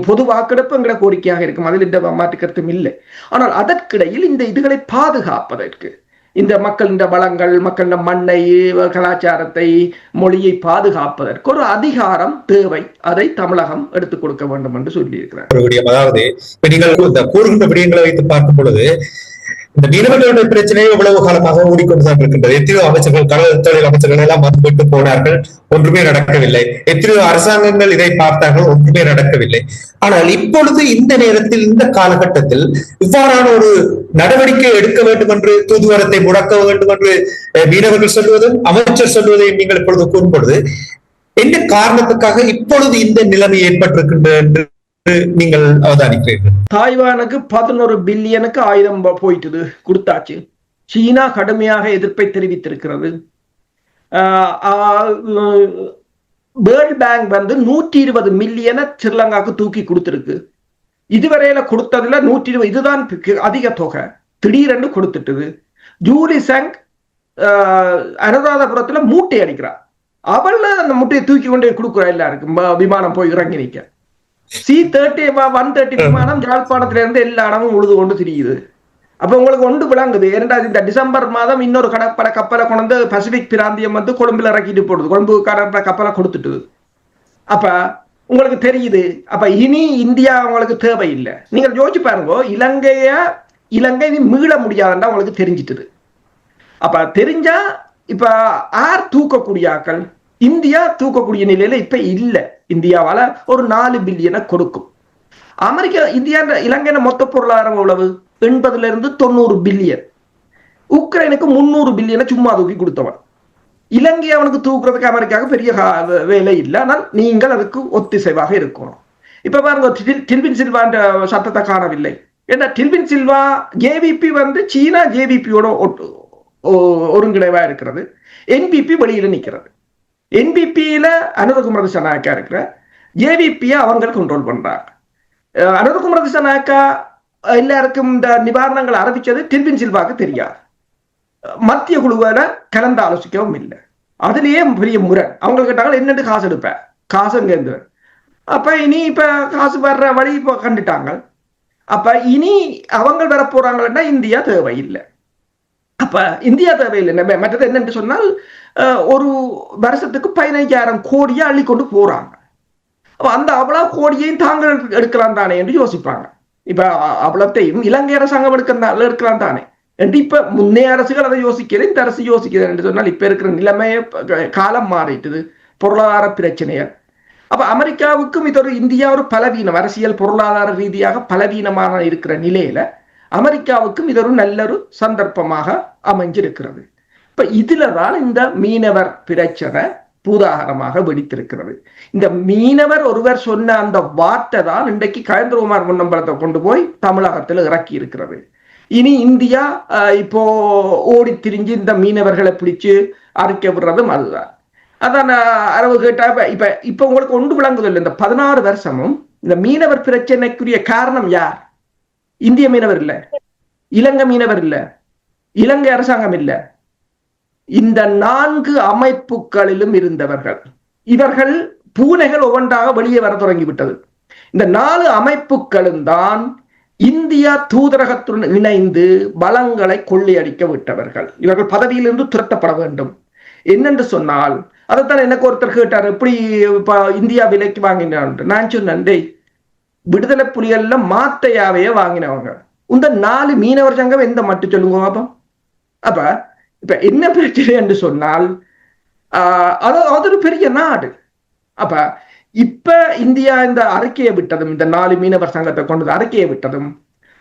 பொது வாக்கெடுப்பு என்கிற கோரிக்கையாக இருக்கும், அதில் இந்த மாற்று கருத்தும் இல்லை. ஆனால் அதற்கிடையில் இந்த இதுகளை பாதுகாப்பதற்கு, இந்த மக்களின் வளங்கள், மக்களின் மண்ணை, கலாச்சாரத்தை, மொழியை பாதுகாப்பதற்கு ஒரு அதிகாரம் தேவை. அதை தமிழகம் எடுத்துக் கொடுக்க வேண்டும் என்று சொல்லியிருக்கிறார். அதாவது நீங்கள் கூறுகின்ற விடயங்களை வைத்து பார்க்கும் பொழுது இந்த மீனவர்களுடைய பிரச்சனையை எவ்வளவு காலமாக ஓடிக்கொண்டுதான் இருக்கின்றது. எத்தனையோ அமைச்சர்கள், கடல் தொழில் அமைச்சர்கள் எல்லாம் வந்துவிட்டு போனார்கள், ஒன்றுமே நடக்கவில்லை. எத்தனையோ அரசாங்கங்கள் இதை பார்த்தார்கள், ஒன்றுமே நடக்கவில்லை. ஆனால் இப்பொழுது இந்த நேரத்தில், இந்த காலகட்டத்தில் இவ்வாறான ஒரு நடவடிக்கை எடுக்க வேண்டும் என்று, தூதுவரத்தை முடக்க வேண்டும் என்று மீனவர்கள் சொல்வதும் அமைச்சர் சொல்வதையும் நீங்கள் இப்பொழுது கூறும் பொழுது என்ன காரணத்துக்காக இப்பொழுது இந்த நிலைமை ஏற்பட்டிருக்கின்ற என்று நீங்கள் அவதானிக்கிறீர்கள்? தாய்வானுக்கு 11 பில்லியனுக்கு ஆயுதம் போயிட்டு கொடுத்தாச்சு. சீனா கடுமையாக எதிர்ப்பை தெரிவித்திருக்கிறது. வேர்ல்ட் பேங்க் 120 மில்லியனை ஸ்ரீலங்காவுக்கு தூக்கி கொடுத்திருக்கு. இதுவரையில கொடுத்ததுல 120, இதுதான் அதிக தொகை. திடீரென்று கொடுத்துட்டுது. ஜூலி சங் அனுராதபுரத்துல மூட்டை அடிக்கிறார். அவள் அந்த முட்டையை தூக்கி கொண்டே கொடுக்குறா எல்லாருக்கும், விமானம் போய் இறங்கி நிற்க. C-130 விமானம் யாழ்ப்பாணத்துல இருந்து எல்லா இடமும் உழுது கொண்டு திரியுது. அப்ப உங்களுக்கு ஒன்று விளங்குது. இந்த டிசம்பர் மாதம் இன்னொரு கடற்படை கப்பலை கொண்டு பசிபிக் பிராந்தியம் கொழும்புல இறக்கிட்டு போடுது. கொழும்பு கடற்படை கப்பலை கொடுத்துட்டு. அப்ப உங்களுக்கு தெரியுது. அப்ப இனி இந்தியா உங்களுக்கு தேவையில்லை. நீங்கள் யோசிச்சு பாருங்க, இலங்கை மீள முடியாதுன்றா உங்களுக்கு தெரிஞ்சிட்டுது. அப்ப தெரிஞ்சா இப்ப யார் தூக்கக்கூடிய ஆக்கள்? இந்தியா தூக்கக்கூடிய நிலையில இப்ப இல்லை. இந்தியாவால ஒரு 4 பில்லியனை கொடுக்கும். அமெரிக்கா, இந்தியா, இலங்கையில மொத்த பொருளாதாரம் எவ்வளவு? 80 to 90 பில்லியன். உக்ரைனுக்கு 300 பில்லியனை சும்மா தூக்கி கொடுத்தவன். இலங்கை அவனுக்கு தூக்குறதுக்கு அமெரிக்காவுக்கு பெரிய வேலை இல்லை. ஆனால் நீங்கள் அதுக்கு ஒத்திசைவாக இருக்கணும். இப்ப பாருங்க, டில்வின் சில்வா சத்தத்தை காணவில்லை. ஏன்னா டில்வின் சில்வா ஜேவிபி சீனா ஜேவிபியோட ஒருங்கிணைவா இருக்கிறது. என்பிபி வெளியில நிக்கிறது. என்பிபியில அனுரகுமார திசாநாயக்கா இருக்கிற, ஜேவிபியை அவங்க கண்ட்ரோல் பண்றாங்க. அனுரகுமார திசாநாயக்கா எல்லாருக்கும் இந்த நிவாரணங்கள் அறிவிச்சது டில்வின் சில்வாக்கு தெரியாது. மத்திய குழுவால கலந்து ஆலோசிக்கவும் இல்லை. அதுலயே பெரிய முறை. அவங்க கேட்டாங்க என்னென்று காசு எடுப்பேன், காசு எங்க இருந்து? அப்ப இனி இப்ப காசு வர்ற வழி இப்ப கண்டுட்டாங்க. அப்ப இனி அவங்க வர போறாங்கன்னா இந்தியா தேவையில்லை. அப்ப இந்தியா தேவையில்லை. மற்றது என்னென்று சொன்னால் ஒரு வருஷத்துக்கு 15,000 கோடியை அள்ளி கொண்டு போறாங்க. அந்த அவ்வளவு கோடியையும் தாங்கள் எடுக்கலாம் தானே என்று யோசிப்பாங்க. இப்ப அவ்வளத்தையும் இலங்கை அரசாங்கம் எடுக்கலாம் தானே என்று இப்ப முன்னைய அரசுகள் அதை யோசிக்கிறது, இந்த அரசு யோசிக்கிறது என்று சொன்னால் இப்ப இருக்கிற நிலைமைய காலம் மாறிட்டுது, பொருளாதார பிரச்சனைகள். அப்ப அமெரிக்காவுக்கும் இது ஒரு இந்தியா ஒரு பலவீனம், அரசியல் பொருளாதார ரீதியாக பலவீனமான இருக்கிற நிலையில அமெரிக்காவுக்கும் இது ஒரு நல்ல ஒரு சந்தர்ப்பமாக அமைஞ்சிருக்கிறது. இப்ப இதுலதான் இந்த மீனவர் பிரச்சனை பூதாகரமாக வெடித்திருக்கிறது. இந்த மீனவர் ஒருவர் சொன்ன அந்த வார்த்தை தான் இன்றைக்கு கயந்திரகுமார் பொன்னம்பலத்தை கொண்டு போய் தமிழகத்தில் இறக்கி இருக்கிறது. இனி இந்தியா இப்போ ஓடி திரிஞ்சு இந்த மீனவர்களை பிடிச்சு அறிக்கை விடுறதும் அதுதான். அதான் அரவு கேட்டா இப்ப உங்களுக்கு ஒன்று விளங்குதில்லை. இந்த 16 வருஷமும் இந்த மீனவர் பிரச்சனைக்குரிய காரணம் யார்? இந்திய மீனவர் இல்ல, இலங்கை மீனவர் இல்ல, இலங்கை அரசாங்கம் இல்ல, இந்த 4 அமைப்புகளிலும் இருந்தவர்கள். இவர்கள் பூனைகள் ஒவ்வொன்றாக வெளியே வர தொடங்கிவிட்டது. இந்த 4 அமைப்புகளும் தான் இந்தியா தூதரகத்துடன் இணைந்து வளங்களை கொள்ளையடிக்க விட்டவர்கள். இவர்கள் பதவியிலிருந்து துரத்தப்பட வேண்டும். என்னென்று சொன்னால், அதைத்தான் எனக்கு ஒருத்தர் கேட்டார், எப்படி இந்தியா விலைக்கு வாங்கினான். நான் சொன்னேன், விடுதலை புலிகள்ல மாத்தையாவையே வாங்கினவங்க இந்த 4 மீனவர் சங்கம் எந்த மட்டும் சொல்லுங்க பாப்பா. அப்ப இப்ப என்ன பிரச்சனை என்று சொன்னால், அது ஒரு பெரிய நாடு. அப்ப இப்ப இந்தியா இந்த அறிக்கையை விட்டதும், இந்த 4 மீனவர் சங்கத்தை கொண்டது அறிக்கையை விட்டதும்,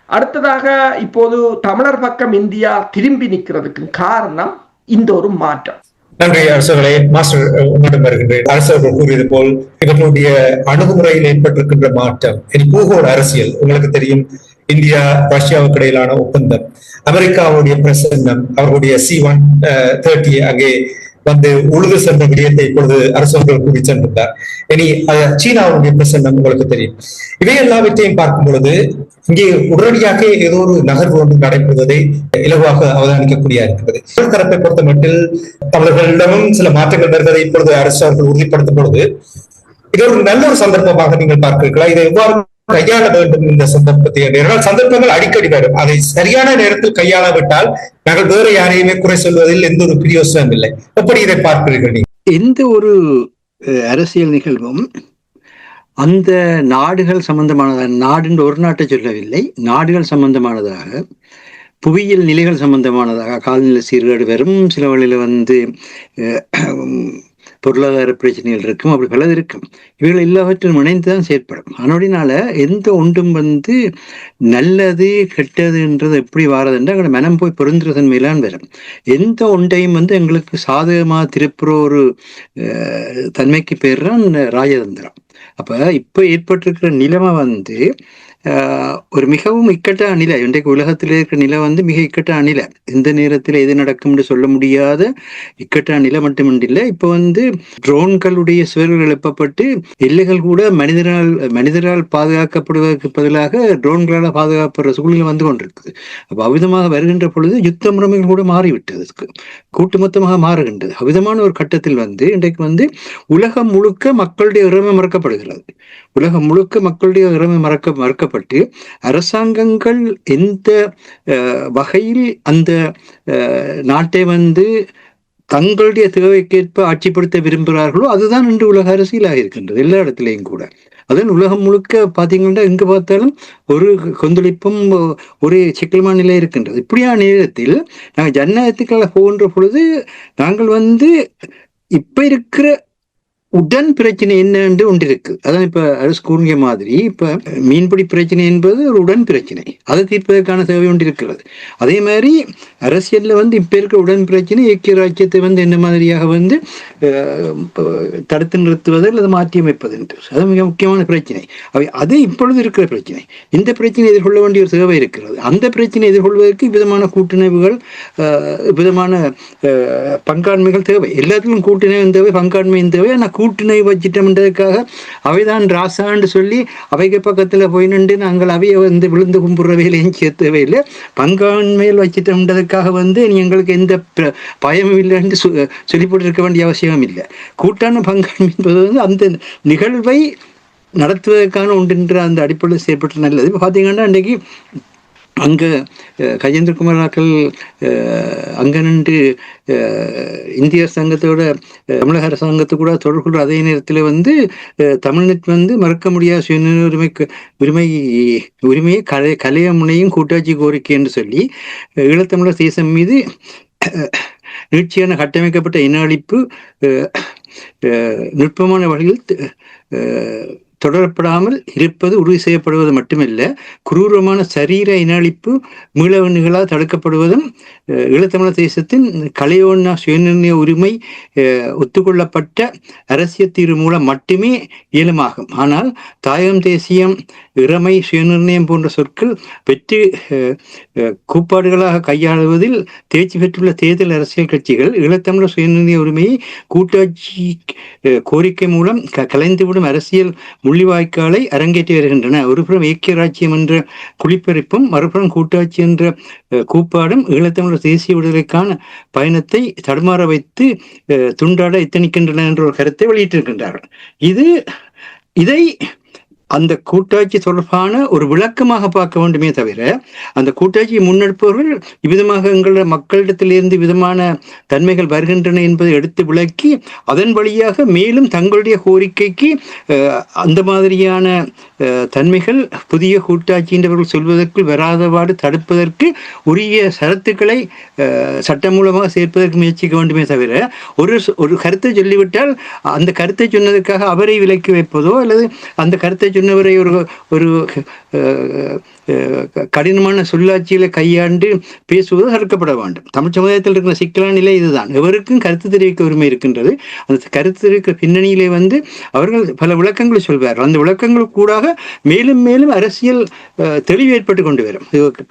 அடுத்ததாக இப்போது தமிழர் பக்கம் இந்தியா திரும்பி நிற்கிறதுக்கு காரணம் இந்த ஒரு மாற்றம். நன்றி அரசர்களே. மாஸ்டர் உங்களிடம் வருகின்றேன். அரசர்கள் கூறியது போல் இவர்களுடைய அணுகுமுறையில் ஏற்பட்டிருக்கின்ற மாற்றம், பூகோள அரசியல் உங்களுக்கு தெரியும். இந்தியா ரஷ்யாவுக்கு இடையிலான ஒப்பந்தம், அமெரிக்காவுடைய பிரசன்னம், அவர்களுடைய C-130 அங்கே வந்து உழுது சென்ற விடயத்தை இப்பொழுது அரசர்கள் கூறி சென்றிருந்தார். இனி சீனாவுடைய பிரசன்னம் உங்களுக்கு தெரியும். இவை எல்லாவற்றையும் பார்க்கும் பொழுது இங்கே உடனடியாக ஏதோ ஒரு நகர்வு ஒன்று நடைபெறுவதை இலகுவாக அவதானிக்கக்கூடிய இருக்கிறது. தரப்பை பொறுத்த மட்டில் தமிழர்களிடமும் சில மாற்றங்கள் வருவதை இப்பொழுது அரசு அவர்கள் உறுதிப்படுத்தும் பொழுது இது ஒரு நல்ல ஒரு சந்தர்ப்பமாக நீங்கள் பார்க்கிறீர்களா? இதை எவ்வாறு கையாள வேண்டும் இந்த சந்தர்ப்பத்தை? ஏனென்றால் சந்தர்ப்பங்கள் அடிக்கடி வரும். அதை சரியான நேரத்தில் கையாளாவிட்டால் நாங்கள் வேறு யாரையுமே குறை சொல்வதில் எந்த ஒரு பிரயோசனம் இல்லை. எப்படி இதை பார்க்கிறீர்கள் நீங்க? எந்த ஒரு அரசியல் நிகழ்வும் அந்த நாடுகள் சம்பந்தமானதாக, நாடுன்ற ஒரு நாட்டை சொல்லவில்லை, நாடுகள் சம்பந்தமானதாக, புவியியல் நிலைகள் சம்பந்தமானதாக, காலநிலை சீர்கேடு வரும், சில வழியில பொருளாதார பிரச்சனைகள் இருக்கும், அப்படி பலது இருக்கும். இவைகள் எல்லாவற்றும் இணைந்துதான் செயற்படும். அதனால எந்த ஒன்றும் நல்லது கெட்டதுன்றது எப்படி வாரதுன்ற எங்களை மனம் போய் பொருந்துறதன் மேலான் வரும். எந்த ஒன்றையும் எங்களுக்கு சாதகமாக திருப்புற ஒரு தன்மைக்கு பேர் தான் ராஜதந்திரம். அப்ப இப்ப ஏற்பட்டிருக்கிற நிலைமை ஒரு மிகவும் இக்கட்டான நிலை. இன்றைக்கு உலகத்தில் இருக்கிற நிலை மிக இக்கட்டான நிலை. எந்த நேரத்தில் எது நடக்கும் என்று சொல்ல முடியாத இக்கட்டான நிலை மட்டுமில்லை. இப்போ ட்ரோன்களுடைய சுவர்கள் எழுப்பப்பட்டு எல்லைகள் கூட மனிதரால் பாதுகாக்கப்படுவதற்கு பதிலாக ட்ரோன்களால் பாதுகாப்படுற சூழ்நிலை கொண்டிருக்குது. அப்ப அவ்விதமாக வருகின்ற பொழுது யுத்த முறைமைகள் கூட மாறிவிட்டது, கூட்டுமொத்தமாக மாறுகின்றது. அவ்விதமான ஒரு கட்டத்தில் இன்றைக்கு உலகம் முழுக்க மக்களுடைய உரிமை மறக்கப்படுகிறது. உலகம் முழுக்க மக்களுடைய உரிமை மறக்கப்பட்டு அரசாங்கங்கள் எந்த வகையில் அந்த நாட்டை தங்களுடைய தேவைக்கேற்ப ஆட்சிப்படுத்த விரும்புகிறார்களோ அதுதான் இன்று உலக அரசியலாக இருக்கின்றது, எல்லா இடத்திலையும் கூட. அதன் உலகம் முழுக்க பார்த்தீங்கன்னா எங்கு பார்த்தாலும் ஒரு கொந்தளிப்பும் ஒரு சிக்கலமான நிலை இருக்கின்றது. இப்படியான நேரத்தில் நாங்கள் ஜனநாயகத்துக்காக போகின்ற பொழுது நாங்கள் இப்ப இருக்கிற உடன் பிரச்சனை என்னன்னு ஒன்று இருக்கு. அதான் இப்ப அரசு கூறிய மாதிரி இப்ப மீன்பிடி பிரச்சனை என்பது ஒரு உடன் பிரச்சனை, அதை தீர்ப்பதற்கான தேவை ஒன்று இருக்கிறது. அதே மாதிரி அரசியல்ல இப்ப இருக்கிற உடன் பிரச்சனை ஐக்கிய ராஜ்யத்தை என்ன மாதிரியாக தடுத்து நிறுத்துவது அல்லது மாற்றி அமைப்பது என்று, அது மிக முக்கியமான பிரச்சனை. அது இப்பொழுது இருக்கிற பிரச்சனை. இந்த பிரச்சனை எதிர்கொள்ள வேண்டிய ஒரு தேவை இருக்கிறது. அந்த பிரச்சனை எதிர்கொள்வதற்கு விதமான கூட்டுணர்வுகள், விதமான பங்காண்மைகள் தேவை. எல்லாத்திலும் கூட்டுணர்வு தேவை, பங்காண்மையும் தேவை. ஆனால் கூட்டுணர்வு வச்சிட்டோம்ன்றதுக்காக அவைதான் ராசான்னு சொல்லி அவைக்கு பக்கத்துல போய் நின்று நாங்கள் அவையை விழுந்து கும்பிடுற வேலையும் சேர்த்தவே இல்லை. பங்காண்மையில் வச்சிட்டோம்ன்றதுக்காக எங்களுக்கு எந்த பயமும் இல்லைன்னு சொல்லி போட்டு வேண்டிய அவசியம் இல்லை. கூட்டான பங்காண்மை என்பது அந்த நிகழ்வை நடத்துவதற்கான ஒன்றுன்ற அந்த அடிப்படையில் செயற்பட்டு நல்லது. இப்போ பார்த்தீங்கன்னா இன்றைக்கு அங்கே கஜேந்திரகுமாராக்கள் அங்கே நின்று இந்திய அரசாங்கத்தோட தமிழக அரசாங்கத்தை கூட தொடர்பு அதே நேரத்தில் வந்து தமிழ்நாட்டு வந்து மறக்க முடியாத சுயநிர்ணய உரிமையை கலைய முனையும் கூட்டாட்சி கோரிக்கை என்று சொல்லி ஈழத்தமிழர் தேசம் மீது நீட்சியான கட்டமைக்கப்பட்ட இன அழிப்பு நுட்பமான வகையில் தொடரப்படாமல் இருப்பது உறுதி செய்யப்படுவது மட்டுமல்ல, குரூரமான சரீர இன அழிப்பு மீளவன்களால் தடுக்கப்படுவதும் ஈழத்தமிழர் தேசத்தின் கலையோன்னா சுயநிர்ணய உரிமை ஒத்துக்கொள்ளப்பட்ட அரசியல் தீர்வு மூலம் மட்டுமே இயலுமாகும். ஆனால் தாயகம், தேசியம், இறமை, சுயநிர்ணயம் போன்ற சொற்கள் வெற்றி கூப்பாடுகளாக கையாளுவதில் தேர்ச்சி பெற்றுள்ள தேர்தல் அரசியல் கட்சிகள் ஈழத்தமிழர் சுயநிர்ணய உரிமையை கூட்டாட்சி கோரிக்கை மூலம் கலைந்துவிடும் அரசியல் முள்ளிவாய்க்காலை அரங்கேற்றி வருகின்றன. ஒருபுறம் ஐக்கிய ராஜ்யம் என்ற குளிப்பறிப்பும் மறுபுறம் கூட்டாட்சி என்ற கூப்பாடும் ஈழத்தமிழர் தேசிய விடுதலைக்கான பயணத்தை தடுமாற வைத்து துண்டாட எத்தனிக்கின்றன என்ற ஒரு கருத்தை வெளியிட்டிருக்கின்றார்கள். இதை அந்த கூட்டாட்சி தொடர்பான ஒரு விளக்கமாக பார்க்க வேண்டுமே தவிர, அந்த கூட்டாட்சியை முன்னெடுப்பவர்கள் இவ்விதமாக எங்கள மக்களிடத்திலிருந்து விதமான தன்மைகள் வருகின்றன என்பதை எடுத்து விளக்கி அதன் வழியாக மேலும் தங்களுடைய கோரிக்கைக்கு அந்த மாதிரியான தன்மைகள் புதிய கூட்டாட்சி என்றவர்கள் சொல்வதற்குள் வராதவாறு தடுப்பதற்கு உரிய சரத்துக்களை சட்டம் மூலமாக சேர்ப்பதற்கு முயற்சிக்க வேண்டுமே தவிர, ஒரு கருத்தை சொல்லிவிட்டால் அந்த கருத்தை சொன்னதற்காக அவரை விலக்கி வைப்பதோ அல்லது அந்த கருத்தை சொன்னவரை ஒரு கடினமான சொல்லாட்சியில கையாண்டு பேசுவது தடுக்கப்பட வேண்டும். தமிழ் சமுதாயத்தில் இருக்கிற சிக்கலான நிலை இதுதான். எவருக்கும் கருத்து தெரிவிக்க உரிமை இருக்கின்றது. அந்த கருத்து தெரிவிக்க பின்னணியிலே வந்து அவர்கள் பல விளக்கங்களை சொல்வார்கள். அந்த விளக்கங்கள் கூடாக மேலும் மேலும் அரசியல் தெளிவு ஏற்பட்டு கொண்டு வரும்.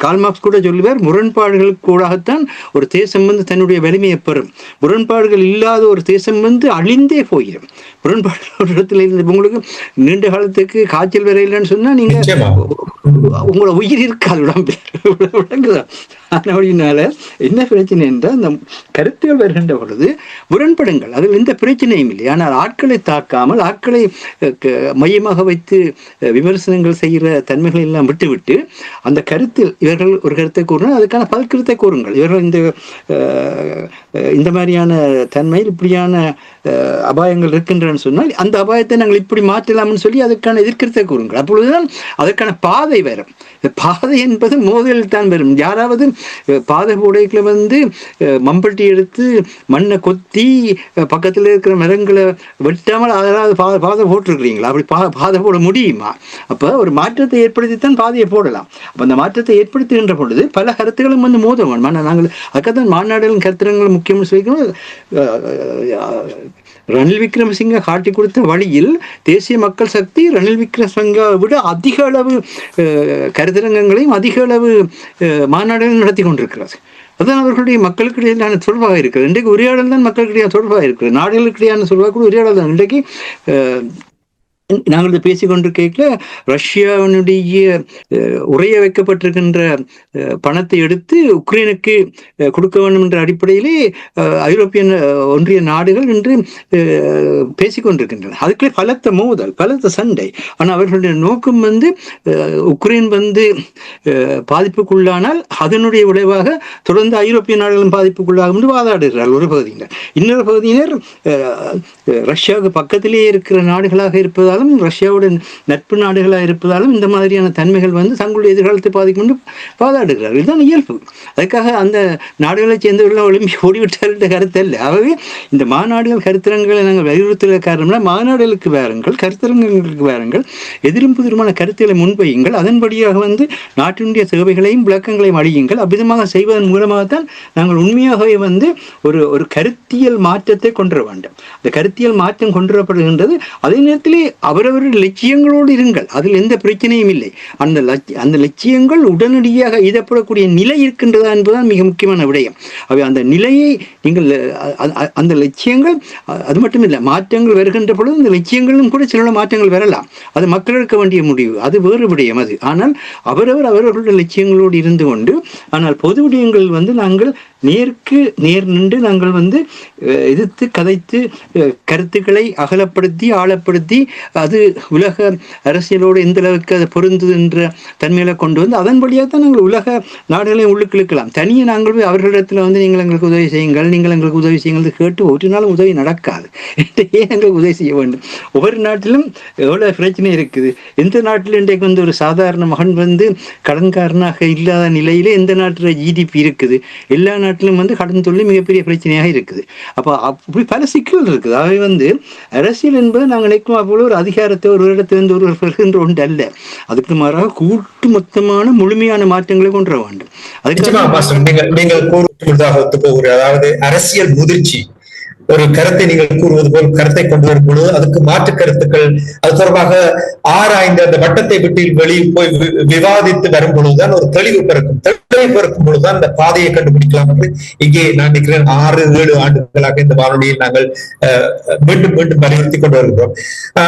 கார்ல் மார்க்ஸ் கூட சொல்லுவார், முரண்பாடுகளுக்கு கூடாகத்தான் ஒரு தேசம் வந்து தன்னுடைய வலிமையை பெறும். முரண்பாடுகள் இல்லாத ஒரு தேசம் வந்து அழிந்தே போயிடும். முரண்பாடுகள் ஒரு இடத்துல இருந்து உங்களுக்கு நீண்ட காலத்துக்கு காய்ச்சல் வரையிலன்னு சொன்னா நீங்க உங்களோட உயிர் இருக்காது விளங்குதான். அப்படின்னால என்ன பிரச்சனை என்றால், அந்த கருத்துகள் வருகின்ற பொழுது முரண்படுங்கள், அதில் எந்த பிரச்சனையும் இல்லை. ஆனால் ஆட்களை தாக்காமல் ஆட்களை மையமாக வைத்து விமர்சனங்கள் செய்கிற தன்மைகளை எல்லாம் விட்டுவிட்டு அந்த கருத்தில் இவர்கள் ஒரு கருத்தை கூறினால் அதுக்கான பல்கருத்தை கூறுங்கள். இவர்கள் இந்த மாதிரியான தன்மையில் இப்படியான அபாயங்கள் இருக்கின்றன சொன்னால் அந்த அபாயத்தை நாங்கள் இப்படி மாற்றலாம்னு சொல்லி அதுக்கான எதிர்க்கருத்தை கூறுங்கள். அப்பொழுதுதான் அதற்கான பாதை வரும். பாதை என்பது மோதலில் தான் வரும். யாராவது பாதை போடைகளை வந்து மம்பட்டி எடுத்து மண்ணை கொத்தி பக்கத்தில் இருக்கிற மரங்களை வெட்டாமல் அதாவது பாதை போட்டிருக்கிறீங்களா? அப்படி பாதை போட முடியுமா? அப்போ ஒரு மாற்றத்தை ஏற்படுத்தித்தான் பாதையை போடலாம். அப்போ அந்த மாற்றத்தை ஏற்படுத்துகின்ற பொழுது பல கருத்துக்களும் வந்து மோத வேணும். நாங்கள் அதுக்காகத்தான் மாநாடுகளின் கருத்துரங்கள் முக்கியம்னு சொல்லிக்கணும். ரணில் விக்ரமசிங்க காட்டி கொடுத்த வழியில் தேசிய மக்கள் சக்தி ரணில் விக்ரமசிங்கை விட அதிக அளவு கருத்தரங்கங்களையும் அதிக அளவு மாநாடுகளையும் நடத்தி கொண்டிருக்கிறது. அதுதான் அவர்களுடைய மக்களுக்கிடையிலான தொடர்பாக இருக்கிறது. இன்றைக்கு உரையாடல் தான் மக்களுக்கிடையான தொடர்பாக இருக்கிறது. நாடுகளுக்கிடையான தொடர்பாக கூட உரையாடல் தான். இன்றைக்கு நாங்கள் பேசிக்கொண்டு கேட்கல, ரஷ்யாவினுடைய உரைய வைக்கப்பட்டிருக்கின்ற பணத்தை எடுத்து உக்ரைனுக்கு கொடுக்க வேண்டும் என்ற அடிப்படையிலே ஐரோப்பிய ஒன்றிய நாடுகள் இன்று பேசிக்கொண்டிருக்கின்றன. அதுக்குள்ளே பலத்த மோதல், பலத்த சண்டை. ஆனால் அவர்களுடைய நோக்கம் வந்து உக்ரைன் வந்து பாதிப்புக்குள்ளானால் அதனுடைய விளைவாக தொடர்ந்து ஐரோப்பிய நாடுகளும் பாதிப்புக்குள்ளாகும் என்று வாதாடுகிறார்கள் ஒரு பகுதியினர். இன்னொரு பகுதியினர் ரஷ்யாவுக்கு பக்கத்திலேயே இருக்கிற நாடுகளாக இருப்பதால், ரஷ்யாவுடன் நட்பு நாடுகளாக இருப்பதாலும் இந்த மாதிரியான தன்மைகள் வந்து தங்களுடைய எதிர்காலத்தை பாதிக்கும் என்று வாதாடுகிறார்கள். இதுதான் இயல்பு. அதுக்காக அந்த நாடுகளை சேர்ந்தவர்கள் ஒளிம்பி ஓடிவிட்டார் என்ற கருத்து அல்ல. ஆகவே இந்த மாநாடுகள் கருத்தரங்களை நாங்கள் வலியுறுத்துகிற காரணம்னா, மாநாடுகளுக்கு வாருங்கள், கருத்தரங்களுக்கு வாருங்கள், எதிரும் புதிருமான கருத்துக்களை முன்வையுங்கள், அதன்படியாக வந்து நாட்டினுடைய சேவைகளையும் விளக்கங்களையும் அழியுங்கள். அவ்விதமாக செய்வதன் மூலமாகத்தான் நாங்கள் உண்மையாகவே வந்து ஒரு கருத்தியல் மாற்றத்தை கொண்டு வர வேண்டும். அந்த கருத்தியல் மாற்றம் கொண்டு வரப்படுகின்றது. அதே நேரத்திலே அவரவருடைய லட்சியங்களோடு இருங்கள், அதில் எந்த பிரச்சனையும் இல்லை. அந்த லட்சியங்கள் உடனடியாக எய்தப்படக்கூடிய நிலை இருக்கின்றதா என்பதுதான் மிக முக்கியமான விடயம். அவை அந்த நிலையை நீங்கள் அந்த லட்சியங்கள், அது மட்டும் இல்லை, மாற்றங்கள் வருகின்ற பொழுது அந்த லட்சியங்களும் கூட சில மாற்றங்கள் வரலாம். அது மக்கள் எடுக்க வேண்டிய முடிவு, அது வேறு விடயம் அது. ஆனால் அவரவர்களுடைய லட்சியங்களோடு இருந்து கொண்டு, ஆனால் பொது விடயங்கள் வந்து நாங்கள் நேருக்கு நேர் நின்று நாங்கள் வந்து எதிர்த்து கதைத்து கருத்துக்களை அகலப்படுத்தி ஆழப்படுத்தி அது உலக அரசியலோடு எந்த அளவுக்கு அதை பொருந்தது என்ற தன்மையில கொண்டு வந்து அதன் வழியாக தான் நாங்கள் உலக நாடுகளையும் உள்ளுக்கு இழுக்கலாம். தனியே நாங்கள் போய் அவர்களிடத்துல வந்து நீங்கள் எங்களுக்கு உதவி செய்யுங்கள், நீங்கள் எங்களுக்கு உதவி செய்யுங்கள் கேட்டு ஒரு நாளும் உதவி நடக்காது. ஏன் எங்களுக்கு உதவி செய்ய வேண்டும்? ஒவ்வொரு நாட்டிலும் எவ்வளவு பிரச்சனை இருக்குது. எந்த நாட்டிலும் இன்றைக்கு வந்து ஒரு சாதாரண மகன் வந்து கடன்காரனாக இல்லாத நிலையிலே எந்த நாட்டில் ஜிடிபி இருக்குது, எல்லா நாட்டிலும் வந்து கடன் தொழில் மிகப்பெரிய பிரச்சனையாக இருக்குது. அப்போ அப்படி பல சிக்கல் இருக்குது. அவை வந்து அரசியல் என்பது நாங்கள் நினைக்கும் அப்போது ஒரு அதிகாரத்தை ஒரு இடத்திலிருந்து ஒருவர் பெறுகின்ற ஒன்று அல்ல. அதுக்கு மாறாக கூட்டு மொத்தமான முழுமையான மாற்றங்களை கொண்டு வர வேண்டும். நீங்கள் கூறுவதாக ஒத்து போகிற, அதாவது அரசியல் முதிர்ச்சி, ஒரு கருத்தை நீங்கள் கூறுவது போல் கருத்தை கொண்டு வரும் பொழுது அதுக்கு மாற்று கருத்துக்கள் அது தொடர்பாக ஆராய்ந்து அந்த வட்டத்தை விட்டு வெளியில் போய் விவாதித்து வரும் பொழுதுதான் ஒரு தெளிவு பிறக்கும். தெளிவு பிறக்கும் பொழுதுதான் அந்த பாதையை கண்டுபிடிக்கலாம் என்று இங்கே நான் நினைக்கிறேன் 6-7 ஆண்டுகளாக இந்த வானொலியில் நாங்கள் மீண்டும் மீண்டும் வலியுறுத்தி கொண்டு வருகிறோம்.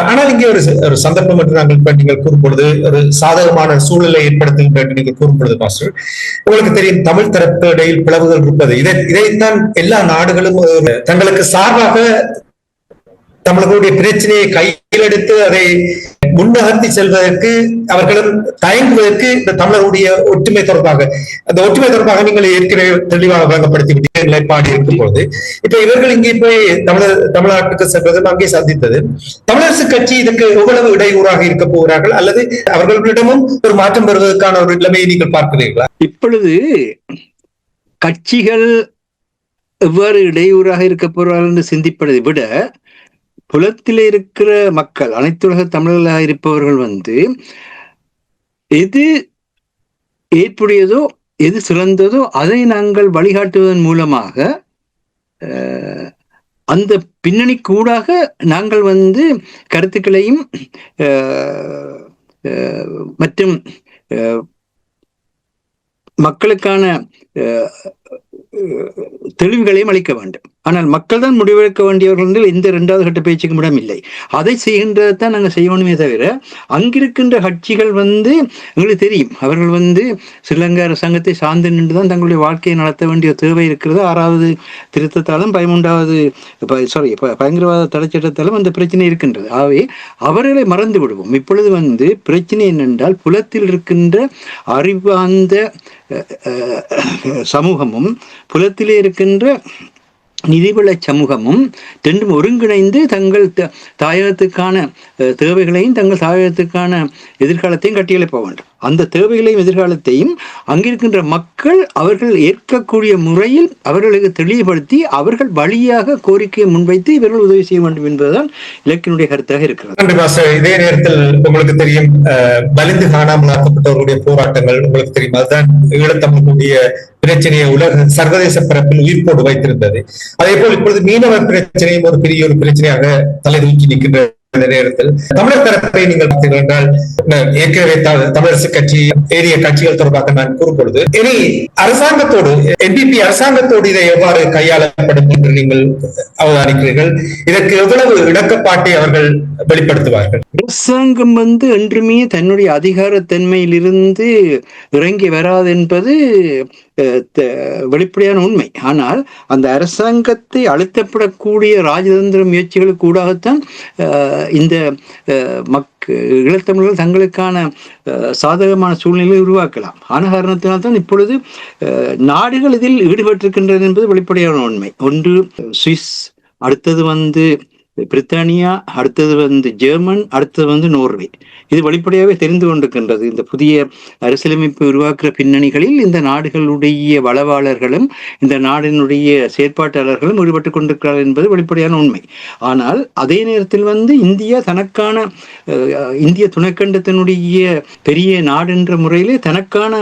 ஆனால் இங்கே ஒரு சந்தர்ப்பம் என்று நாங்கள் நீங்கள் கூறும் பொழுது ஒரு சாதகமான சூழலை ஏற்படுத்துகின்ற என்று நீங்கள் கூறும் பொழுது மாஸ்டர், உங்களுக்கு தெரியும் தமிழ் தரப்பு இடையில் பிளவுகள் இருப்பது. இதைத்தான் எல்லா நாடுகளும் தங்களுக்கு சார்பாக தமிழர்களுடைய பிரச்சனையை கையில் எடுத்து அதை முன்னகர்த்தி செல்வதற்கு அவர்களும் தயங்குவதற்கு இந்த தமிழருடைய ஒற்றுமை தொடர்பாக, அந்த ஒற்றுமை தொடர்பாக நீங்கள் ஏற்கனவே தெளிவாக வழங்கப்படுத்தி விட்டு நிலைப்பாடு இருக்கும் பொழுது இப்ப இவர்கள் இங்கே போய் தமிழ்நாட்டுக்கு சென்றதும் அங்கே சந்தித்தது தமிழரசு கட்சி இதுக்கு எவ்வளவு இடையூறாக இருக்க போகிறார்கள், அல்லது அவர்களிடமும் ஒரு மாற்றம் வருவதற்கான ஒரு நிலைமையை நீங்கள் பார்க்கிறீர்களா? இப்பொழுது கட்சிகள் எவ்வாறு இடையூறாக இருக்க போறார்கள் என்று சிந்திப்பதை விட புலத்தில் இருக்கிற மக்கள், அனைத்துலக தமிழர்களாக இருப்பவர்கள் வந்து எது ஏற்புடையதோ எது சிறந்ததோ அதை நாங்கள் வழிகாட்டுவதன் மூலமாக அந்த பின்னணி கூடாக நாங்கள் வந்து கருத்துக்களையும் மற்றும் மக்களுக்கான தெளிவுகளையும் அளிக்க வேண்டும். ஆனால் மக்கள் தான் முடிவெடுக்க வேண்டியவர்கள் எந்த 2வது கட்ட பேச்சுக்கும் இடம் இல்லை. அதை செய்கின்றதான் நாங்கள் செய்யணுமே தவிர அங்கிருக்கின்ற கட்சிகள் வந்து எங்களுக்கு தெரியும் அவர்கள் வந்து ஸ்ரீலங்கா அரசாங்கத்தை சார்ந்து நின்றுதான் தங்களுடைய வாழ்க்கையை நடத்த வேண்டிய தேவை இருக்கிறது. 6வது திருத்தத்தாலும் 13வது பயங்கரவாத தடைச்சட்டத்தாலும் அந்த பிரச்சனை இருக்கின்றது. ஆகவே அவர்களை மறந்து விடுவோம். இப்பொழுது வந்து பிரச்சனை என்னென்றால் புலத்தில் இருக்கின்ற அறிவார்ந்த சமூகமும் புலத்திலே இருக்கின்ற நிதிவள சமூகமும் ரெண்டும் ஒருங்கிணைந்து தங்கள் தாயகத்துக்கான தேவைகளையும் தங்கள் தாயகத்துக்கான எதிர்காலத்தையும் கட்டியெழுப்ப வேண்டும். அந்த தேவைகளையும் எதிர்காலத்தையும் அங்கிருக்கின்ற மக்கள் அவர்கள் ஏற்கக்கூடிய முறையில் அவர்களுக்கு தெளிவுபடுத்தி அவர்கள் வழியாக கோரிக்கையை முன்வைத்து இவர்கள் உதவி செய்ய வேண்டும் என்பதுதான் இலக்கினுடைய கருத்தாக இருக்கிறது. இதே நேரத்தில் உங்களுக்கு தெரியும் வலிந்து காணாமலாக்கப்பட்டவர்களுடைய போராட்டங்கள் உங்களுக்கு தெரியும். அதுதான் ஈழத்தமிழுடைய பிரச்சனையை உலக சர்வதேச பரப்பில் உயிர்ப்போடு வைத்திருந்தது. அதே போல் இப்பொழுது மீனவர் பிரச்சனையும் ஒரு பெரிய ஒரு பிரச்சனையாக தலை தூக்கி நிற்கின்ற நேரத்தில் தமிழர் தரப்பை நீங்கள் பார்த்தீர்கள் என்றால் ஏற்கனவே தமிழரசு கட்சி ஏரிய கட்சிகள் தொடர்பாக நான் கூறும்பொழுது இனி அரசாங்கத்தோடு NPP அரசாங்கத்தோடு இதை எவ்வாறு கையாளப்படும் என்று நீங்கள் அவதானிக்கிறீர்கள்? இதற்கு எவ்வளவு இணக்கப்பாட்டை அவர்கள் வெளிப்படுத்துவார்கள்? அரசாங்கம் வந்து என்றுமே தன்னுடைய அதிகாரத்தன்மையிலிருந்து இறங்கி வராது என்பது வெளிப்படையான உண்மை. ஆனால் அந்த அரசாங்கத்தை அழுத்தப்படக்கூடிய ராஜதந்திர முயற்சிகளுக்கு கூடாகத்தான் இந்த ஈழத்தமிழர்கள் தங்களுக்கான சாதகமான சூழ்நிலையை உருவாக்கலாம். ஆன காரணத்தினால்தான் இப்பொழுது நாடுகள் இதில் ஈடுபட்டிருக்கின்றது என்பது வெளிப்படையான உண்மை. ஒன்று சுவிஸ், அடுத்தது வந்து பிரித்தானியா, அடுத்தது வந்து ஜெர்மன், அடுத்தது வந்து நோர்வே. இது வெளிப்படையாகவே தெரிந்து கொண்டிருக்கின்றது. இந்த புதிய அரசியலமைப்பு உருவாக்குற பின்னணிகளில் இந்த நாடுகளுடைய வளவாளர்களும் இந்த நாடினுடைய செயற்பாட்டாளர்களும் ஈடுபட்டுக் கொண்டிருக்கிறார்கள் என்பது வெளிப்படையான உண்மை. ஆனால் அதே நேரத்தில் வந்து இந்தியா தனக்கான இந்திய துணைக்கண்டத்தினுடைய பெரிய நாடு என்ற முறையிலே தனக்கான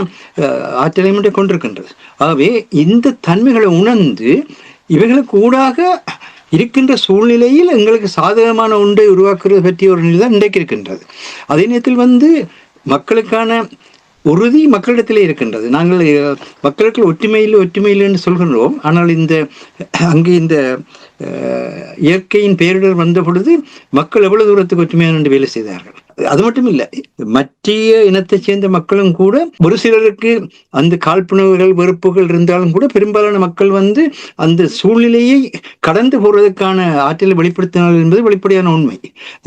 ஆற்றலை கொண்டிருக்கின்றது. ஆகவே இந்த தன்மைகளை உணர்ந்து இவைகளுக்கு ஊடாக இருக்கின்ற சூழ்நிலையில் எங்களுக்கு சாதகமான ஒன்றை உருவாக்குறது பற்றிய ஒரு நிலை தான் இன்றைக்கு இருக்கின்றது. அதே நேரத்தில் வந்து மக்களுக்கான உறுதி மக்களிடத்திலே இருக்கின்றது. நாங்கள் மக்களுக்கு ஒற்றுமையில் என்று சொல்கின்றோம். ஆனால் அங்கே இந்த இயற்கையின் பேரிடர் வந்த பொழுது மக்கள் எவ்வளவு தூரத்துக்கு ஒற்றுமையான வேலை செய்தார்கள். அது மட்டும் இல்லை, மற்ற இனத்தைச் சேர்ந்த மக்களும் கூட ஒரு சிலருக்கு அந்த காழ்ப்புணர்வுகள் வெறுப்புகள் இருந்தாலும் கூட பெரும்பாலான மக்கள் அந்த சூழ்நிலையை கடந்து போறதுக்கான ஆற்றலை வெளிப்படுத்தினார்கள் என்பது வெளிப்படையான உண்மை.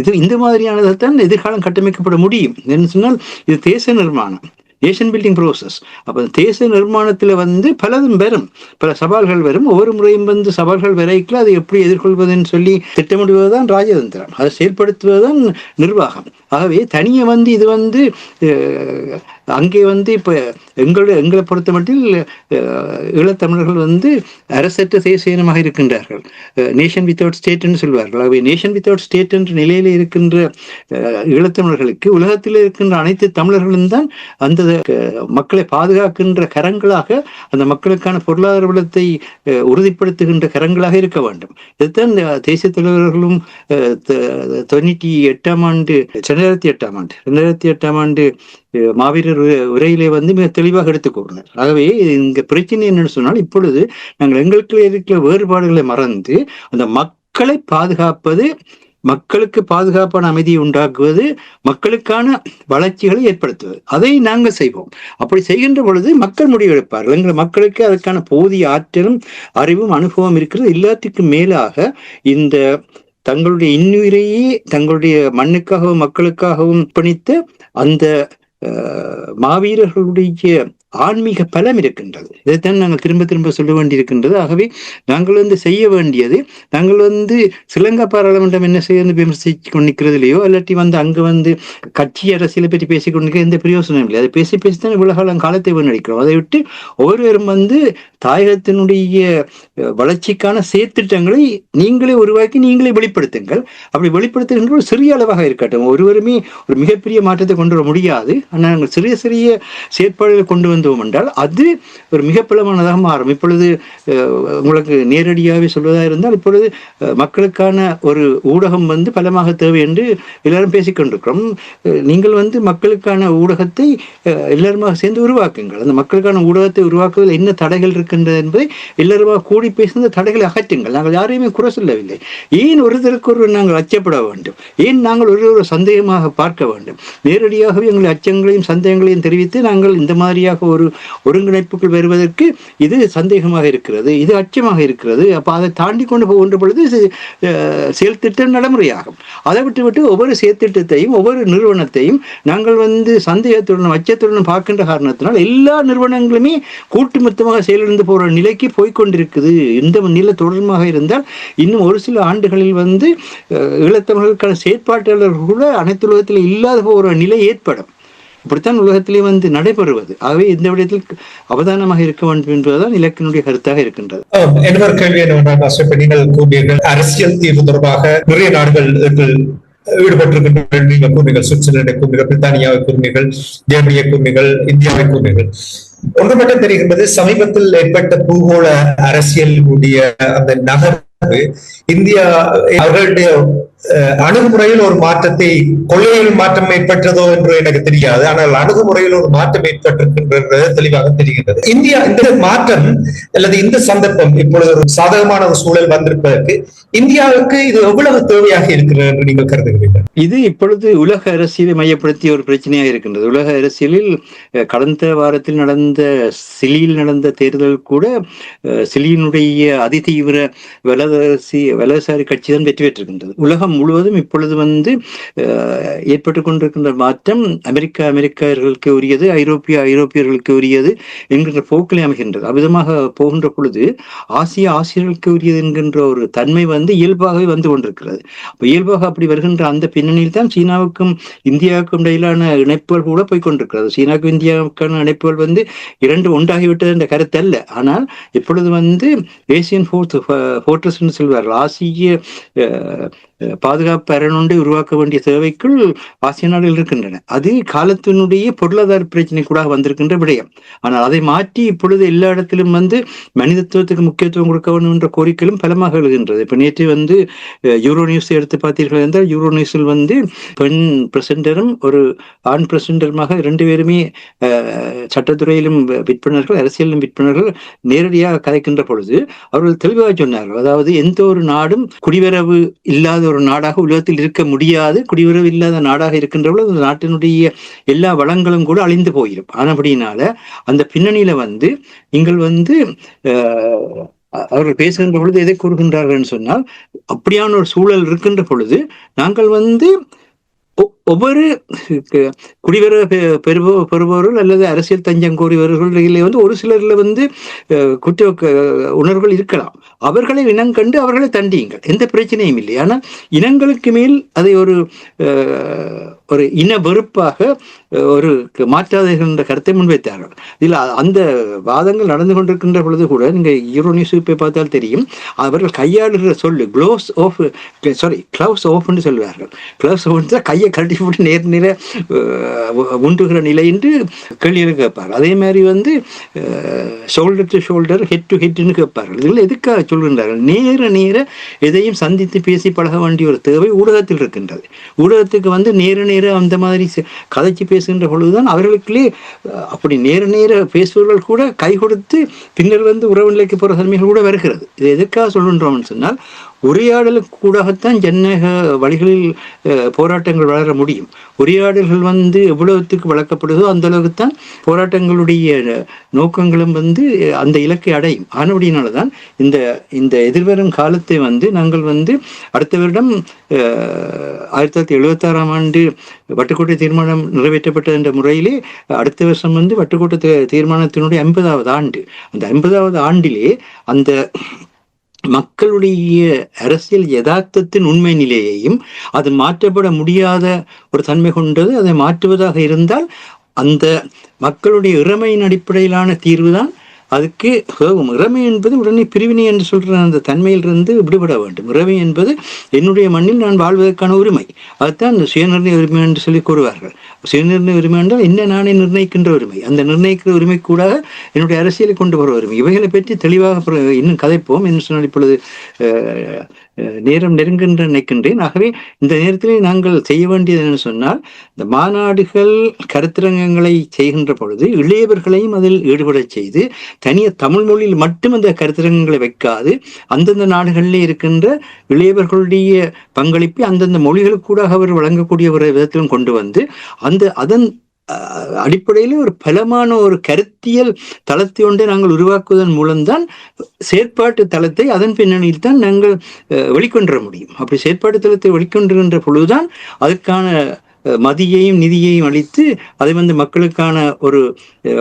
இது இந்த மாதிரியானதான் எதிர்காலம் கட்டமைக்கப்பட முடியும் என்று சொன்னால் இது தேச நிர்மாணம், நேஷன் பில்டிங் ப்ரோசஸ். அப்போ தேச நிர்மாணத்தில் பலதும் வரும், பல சவால்கள் வரும். ஒவ்வொரு முறையும் சவால்கள் வரைக்கும் அதை எப்படி எதிர்கொள்வதுன்னு சொல்லி திட்டமிடுவதுதான் ராஜதந்திரம், அதை செயல்படுத்துவதுதான் நிர்வாகம். ஆகவே தனியே இது அங்கே இப்போ எங்களை பொறுத்த மட்டில் ஈழத்தமிழர்கள் அரசற்ற தேச இனமாக இருக்கின்றார்கள். நேஷன் வித்தவுட் ஸ்டேட் என்று சொல்வார்கள். ஆகவே நேஷன் வித்தவுட் ஸ்டேட் என்ற நிலையில் இருக்கின்ற ஈழத்தமிழர்களுக்கு உலகத்தில் இருக்கின்ற அனைத்து தமிழர்களும் தான் அந்த மக்களை பாதுகாக்கின்ற கரங்களாக, அந்த மக்களுக்கான பொருளாதார வளத்தை உறுதிப்படுத்துகின்ற கரங்களாக இருக்க வேண்டும். இதுதான் தேசிய தலைவர்களும் 2008 ஆண்டு மாவீரர் உரையிலே மிக தெளிவாக எடுத்துக்கொண்டார். ஆகவே இங்க பிரச்சனை என்னன்னு சொன்னால், இப்பொழுது நாங்கள் எங்களுக்கு இருக்கிற வேறுபாடுகளை மறந்து அந்த மக்களை பாதுகாப்பது, மக்களுக்கு பாதுகாப்பான அமைதியை உண்டாக்குவது, மக்களுக்கான வளர்ச்சிகளை ஏற்படுத்துவது, அதை நாங்கள் செய்வோம். அப்படி செய்கின்ற பொழுது மக்கள் முடிவெடுப்பார்கள். எங்கள் மக்களுக்கு அதற்கான போதிய ஆற்றலும் அறிவும் அனுபவம் இருக்கிறது. எல்லாத்துக்கும் மேலாக இந்த தங்களுடைய இன்னுயிரையே தங்களுடைய மண்ணுக்காகவும் மக்களுக்காகவும் பணித்த அந்த மாவீரர்களுடைய ஆன்மீக பலம் இருக்கின்றது. இதைத்தான் நாங்கள் திரும்ப திரும்ப சொல்ல வேண்டியிருக்கின்றது. ஆகவே நாங்கள் செய்ய வேண்டியது, நாங்கள் ஸ்ரீலங்கா பாராளுமன்றம் என்ன செய்ய விமர்சிச்சு கொண்டிருக்கிறது இல்லையோ, இல்லாட்டி அங்கு கட்சி அரசியலை பற்றி பேசிக் கொண்டிருக்க எந்த பிரயோசனம் இல்லை. அதை பேசித்தான் இவ்வளவு காலத்தை வீணடிக்கிறோம். அதை விட்டு ஒவ்வொருவரும் தாயகத்தினுடைய வளர்ச்சிக்கான செயற்திட்டங்களை நீங்களே உருவாக்கி நீங்களே வெளிப்படுத்துங்கள். அப்படி வெளிப்படுத்துகின்ற ஒரு சிறிய அளவாக இருக்கட்டும். ஒருவருமே ஒரு மிகப்பெரிய மாற்றத்தை கொண்டு வர முடியாது. ஆனால் நாங்கள் சிறிய சிறிய செயற்பாடுகளை கொண்டு வந்தோம் என்றால் அது ஒரு மிக பலமானதாக மாறும். இப்பொழுது உங்களுக்கு நேரடியாகவே சொல்வதாக இருந்தால், இப்பொழுது மக்களுக்கான ஒரு ஊடகம் பலமாக தேவை என்று எல்லாரும் பேசிக்கொண்டிருக்கிறோம். நீங்கள் மக்களுக்கான ஊடகத்தை எல்லாருமாக சேர்ந்து உருவாக்குங்கள். அந்த மக்களுக்கான ஊடகத்தை உருவாக்குவதில் என்ன தடைகள் இருக்கின்றது என்பதை எல்லாருமாக கூடி பேசுகிற தடைகளை அகற்றுங்கள். நாங்கள் யாரையுமே குறை சொல்லவில்லை. ஏன் ஒருத்தருக்கு ஒருவர் நாங்கள் அச்சப்பட வேண்டும்? ஏன் நாங்கள் ஒரு சந்தேகமாக பார்க்க வேண்டும்? நேரடியாகவே எங்கள் அச்சங்களையும் சந்தேகங்களையும் தெரிவித்து நாங்கள் இந்த மாதிரியாக ஒரு ஒருங்கிணைப்புகள் வருவதற்கு இது சந்தேகமாக இருக்கிறது, இது அச்சமாக இருக்கிறது. அப்போ அதை தாண்டி கொண்டு போகின்ற பொழுது செயல் திட்டம் நடைமுறையாகும். அதை விட்டு ஒவ்வொரு செயற்திட்டத்தையும் ஒவ்வொரு நிறுவனத்தையும் நாங்கள் சந்தேகத்துடன் அச்சத்துடன் பார்க்கின்ற காரணத்தினால் எல்லா நிறுவனங்களுமே கூட்டுமொத்தமாக செயலிழந்து போகிற நிலைக்கு போய்கொண்டிருக்குது. இந்த நிலை தொடர்பாக இருந்தால் இன்னும் ஒரு சில ஆண்டுகளில் ஈழத்தமிழர்களுக்கான செயற்பாட்டாளர்கள் கூட அனைத்து உலகத்தில் இல்லாத போகிற நிலை ஏற்படும். இப்படித்தான் உலகத்திலே நடைபெறுவது. ஆகவே இந்த விடயத்தில் அவதானமாக இருக்க வேண்டும் என்பதுதான் இலக்கினுடைய கருத்தாக இருக்கின்றது. இன்னொரு கேள்வி என்னவென்றால், நீங்கள் கூறினீர்கள் அரசியல் தீர்வு தொடர்பாக நிறைய நாடுகள் ஈடுபட்டிருக்கின்றன. நீங்கள் கூறினீர்கள் சுவிட்சர்லாந்தை கூறினீர்கள், பிரித்தானியாவை கூறினீர்கள், ஜெர்மனியை கூறினீர்கள், இந்தியாவை கூறினீர்கள். ஒன்று மட்டும் தெரிகின்றது, சமீபத்தில் ஏற்பட்ட பூகோள அரசியலுடைய அந்த நகர்வு இந்தியா அவர்களுடைய அணுகுமுறையில் ஒரு மாற்றத்தை, கொள்கையில் மாற்றம் ஏற்பட்டதோ என்று எனக்கு தெரியாது, ஆனால் அணுகுமுறையில் ஒரு மாற்றம் ஏற்பட்டிருக்கின்றது தெளிவாக தெரிகின்றது. இந்தியா இந்த மாற்றம் அல்லது இந்த சந்தர்ப்பம் இப்பொழுது ஒரு சாதகமான ஒரு சூழல் வந்திருப்பதற்கு இந்தியாவுக்கு இது எவ்வளவு தேவையாக இருக்கிறது என்று நீங்கள் கருதுகிறீர்கள்? இது இப்பொழுது உலக அரசியலை மையப்படுத்திய ஒரு பிரச்சனையாக இருக்கின்றது. உலக அரசியலில் கடந்த வாரத்தில் நடந்த சிலியில் நடந்த தேர்தல் கூட சிலியினுடைய அதிதீவிர வலதுசாரி கட்சி தான் வெற்றி பெற்றிருக்கின்றது. உலகம் முழுவதும் இப்பொழுது ஏற்பட்டுக் கொண்டிருக்கின்ற மாற்றம் அமெரிக்கர்களுக்கு உரியது, ஐரோப்பியர்களுக்கு உரியது என்கின்ற போக்கிலே அமைகின்றது. அவ்விதமாக போகின்ற பொழுது ஆசியர்களுக்கு உரியது என்கின்ற ஒரு தன்மை இயல்பாகவே வந்து கொண்டிருக்கிறது. இயல்பாக அப்படி வருகின்ற அந்த பின்னணியில் தான் சீனாவுக்கும் இந்தியாவுக்கும் இடையிலான இணைப்புகள் கூட போய்கொண்டிருக்கிறது. சீனாவுக்கும் இந்தியாவுக்கான இணைப்புகள் இரண்டு ஒன்றாகிவிட்டது என்ற கருத்து அல்ல. ஆனால் இப்பொழுது ஏசியன் ஃபோர்ட்ரஸ் என்று சொல்வார்கள், ஆசிய பாதுகாப்பு அரணொன்றை உருவாக்க வேண்டிய தேவைக்குள் ஆசிய நாடுகள் இருக்கின்றன. அது காலத்தினுடைய பொருளாதார பிரச்சனை கூட வந்திருக்கின்ற விடயம். ஆனால் அதை மாற்றி இப்பொழுது எல்லா இடத்திலும் மனிதத்துவத்துக்கு முக்கியத்துவம் கொடுக்க வேண்டும் என்ற கோரிக்கைகளும் பலமாக எழுகின்றது. இப்ப நேற்று யூரோ நியூஸ் எடுத்து பார்த்தீர்கள் என்றால், யூரோ நியூஸில் பெண் பிரசிடரும் ஒரு ஆண் பிரசிடருமாக 2 பேருமே சட்டத்துறையிலும் விற்பனர்கள், அரசியலிலும் விற்பனர்கள் நேரடியாக கதைக்கின்ற பொழுது அவர்கள் தெளிவாக சொன்னார்கள், அதாவது எந்த ஒரு நாடும் குடிவரவு இல்லாத ஒரு நாடாக உலகத்தில் இருக்க முடியாது. குடிவரவு இல்லாத நாடாக இருக்கின்ற பொழுது அந்த நாட்டினுடைய எல்லா வளங்களும் கூட அழிந்து போயிடும். ஆனபடினால அந்த பின்னணியில நீங்கள் அவர்கள் பேசுகின்ற பொழுது எதை கூறுகின்றார்கள் சொன்னால், அப்படியான ஒரு சூழல் இருக்கின்ற பொழுது நாங்கள் ஒவ்வொரு குடிவரவு பெறுபவர்கள் அல்லது அரசியல் தஞ்சம் கோரியவர்கள் ஒரு சிலர்ல குற்ற உணர்வுகள் இருக்கலாம். அவர்களை இனம் கண்டு அவர்களை தண்டியுங்கள், எந்த பிரச்சனையும் இல்லை. ஆனால் இனங்களுக்கு மேல் அதை ஒரு இன வெறுப்பாக ஒரு மாற்றாதீர்கள் என்ற கருத்தை முன்வைத்தார்கள். இதில் அந்த வாதங்கள் நடந்து கொண்டிருக்கின்ற பொழுது கூட நீங்க யூரோ நியூஸ் பார்த்தால் தெரியும், அவர்கள் கையாளுகிற சொல்லு க்ளவுஸ் ஆஃப் என்று சொல்வார்கள். க்ளவுஸ் ஆஃப் கையை கட்டி போட்டு நேர உண்டுகிற நிலை என்று கேள்வியில் கேட்பார்கள். அதே மாதிரி shoulder to shoulder, head to ஹெட்னு கேட்பார்கள். இதில் எதுக்காக சொல்கின்றார்கள்? நேர எதையும் சந்தித்து பேசி பழக வேண்டிய ஒரு தேவை ஊடகத்தில் இருக்கின்றது. ஊடகத்துக்கு நேர அந்த மாதிரி கதைச்சு பேசுகின்ற பொழுதுதான் அவர்களுக்குள்ளே அப்படி நேர பேசுபவர்கள் கூட கை கொடுத்து பின்னர் உறவு நிலைக்கு போற தன்மைகள் கூட வருகிறது. இது எதற்காக சொல்கின்றோம்னு சொன்னால், உரையாடலுக்கு கூடத்தான் ஜனநாயக வழிகளில் போராட்டங்கள் வளர முடியும். உரையாடல்கள் எவ்வளவுக்கு வளர்க்கப்படுதோ அந்த அளவுக்கு தான் போராட்டங்களுடைய நோக்கங்களும் அந்த இலக்கை அடையும். ஆனபடியினால்தான் இந்த எதிர்வரும் காலத்தை நாங்கள் அடுத்த வருடம் 1976ஆம் ஆண்டு வட்டுக்கோட்டை தீர்மானம் நிறைவேற்றப்பட்டது என்ற முறையிலே அடுத்த வருஷம் வட்டுக்கோட்டை தீர்மானத்தினுடைய 50வது ஆண்டு. அந்த 50வது ஆண்டிலே அந்த மக்களுடைய அரசியல் யதார்த்தத்தின் உண்மை நிலையையும் அது மாற்றப்பட முடியாத ஒரு தன்மை கொண்டது. அதை மாற்றுவதாக இருந்தால் அந்த மக்களுடைய இறைமையின் அடிப்படையிலான தீர்வுதான் அதுக்கு இறைமை என்பது உடனே பிரிவினை என்று சொல்ற அந்த தன்மையிலிருந்து விடுபட வேண்டும். இறைமை என்பது என்னுடைய மண்ணில் நான் வாழ்வதற்கான உரிமை, அதுதான் சுயநிர்ணய உரிமை என்று சொல்லி கூறுவார்கள். சுயநிர்ணய உரிமை என்றால் என்ன? நானே நிர்ணயிக்கின்ற உரிமை. அந்த நிர்ணயிக்கிற உரிமை கூட என்னுடைய அரசியலை கொண்டு வர உரிமை. இவைகளை பற்றி தெளிவாக இன்னும் கதைப்போம் என்று சொன்னால் இப்பொழுது நேரம் நெருங்குகின்ற நினைக்கின்றேன். ஆகவே இந்த நேரத்திலே நாங்கள் செய்ய வேண்டியது என்று சொன்னால், இந்த மாநாடுகள் கருத்தரங்கங்களை செய்கின்ற பொழுது இளையவர்களையும் அதில் ஈடுபட செய்து, தனிய தமிழ் மொழியில் மட்டும் அந்த கருத்தரங்கங்களை வைக்காது அந்தந்த நாடுகளிலே இருக்கின்ற இளையவர்களுடைய பங்களிப்பை அந்தந்த மொழிகளுக்கு கூட அவர் வழங்கக்கூடிய ஒரு விதத்திலும் கொண்டு அதன் அடிப்படையில் ஒரு பலமான ஒரு கருத்தியல் தளத்தை ஒன்றை நாங்கள் உருவாக்குவதன் மூலம்தான் செயற்பாட்டு தளத்தை அதன் பின்னணியில் தான் நாங்கள் வெளிக்கொண்டு முடியும். அப்படி செயற்பாட்டு தளத்தை வெளிக்கொண்டுகின்ற பொழுதுதான் அதுக்கான மதியையும் நிதியையும் அளித்து அதை மக்களுக்கான ஒரு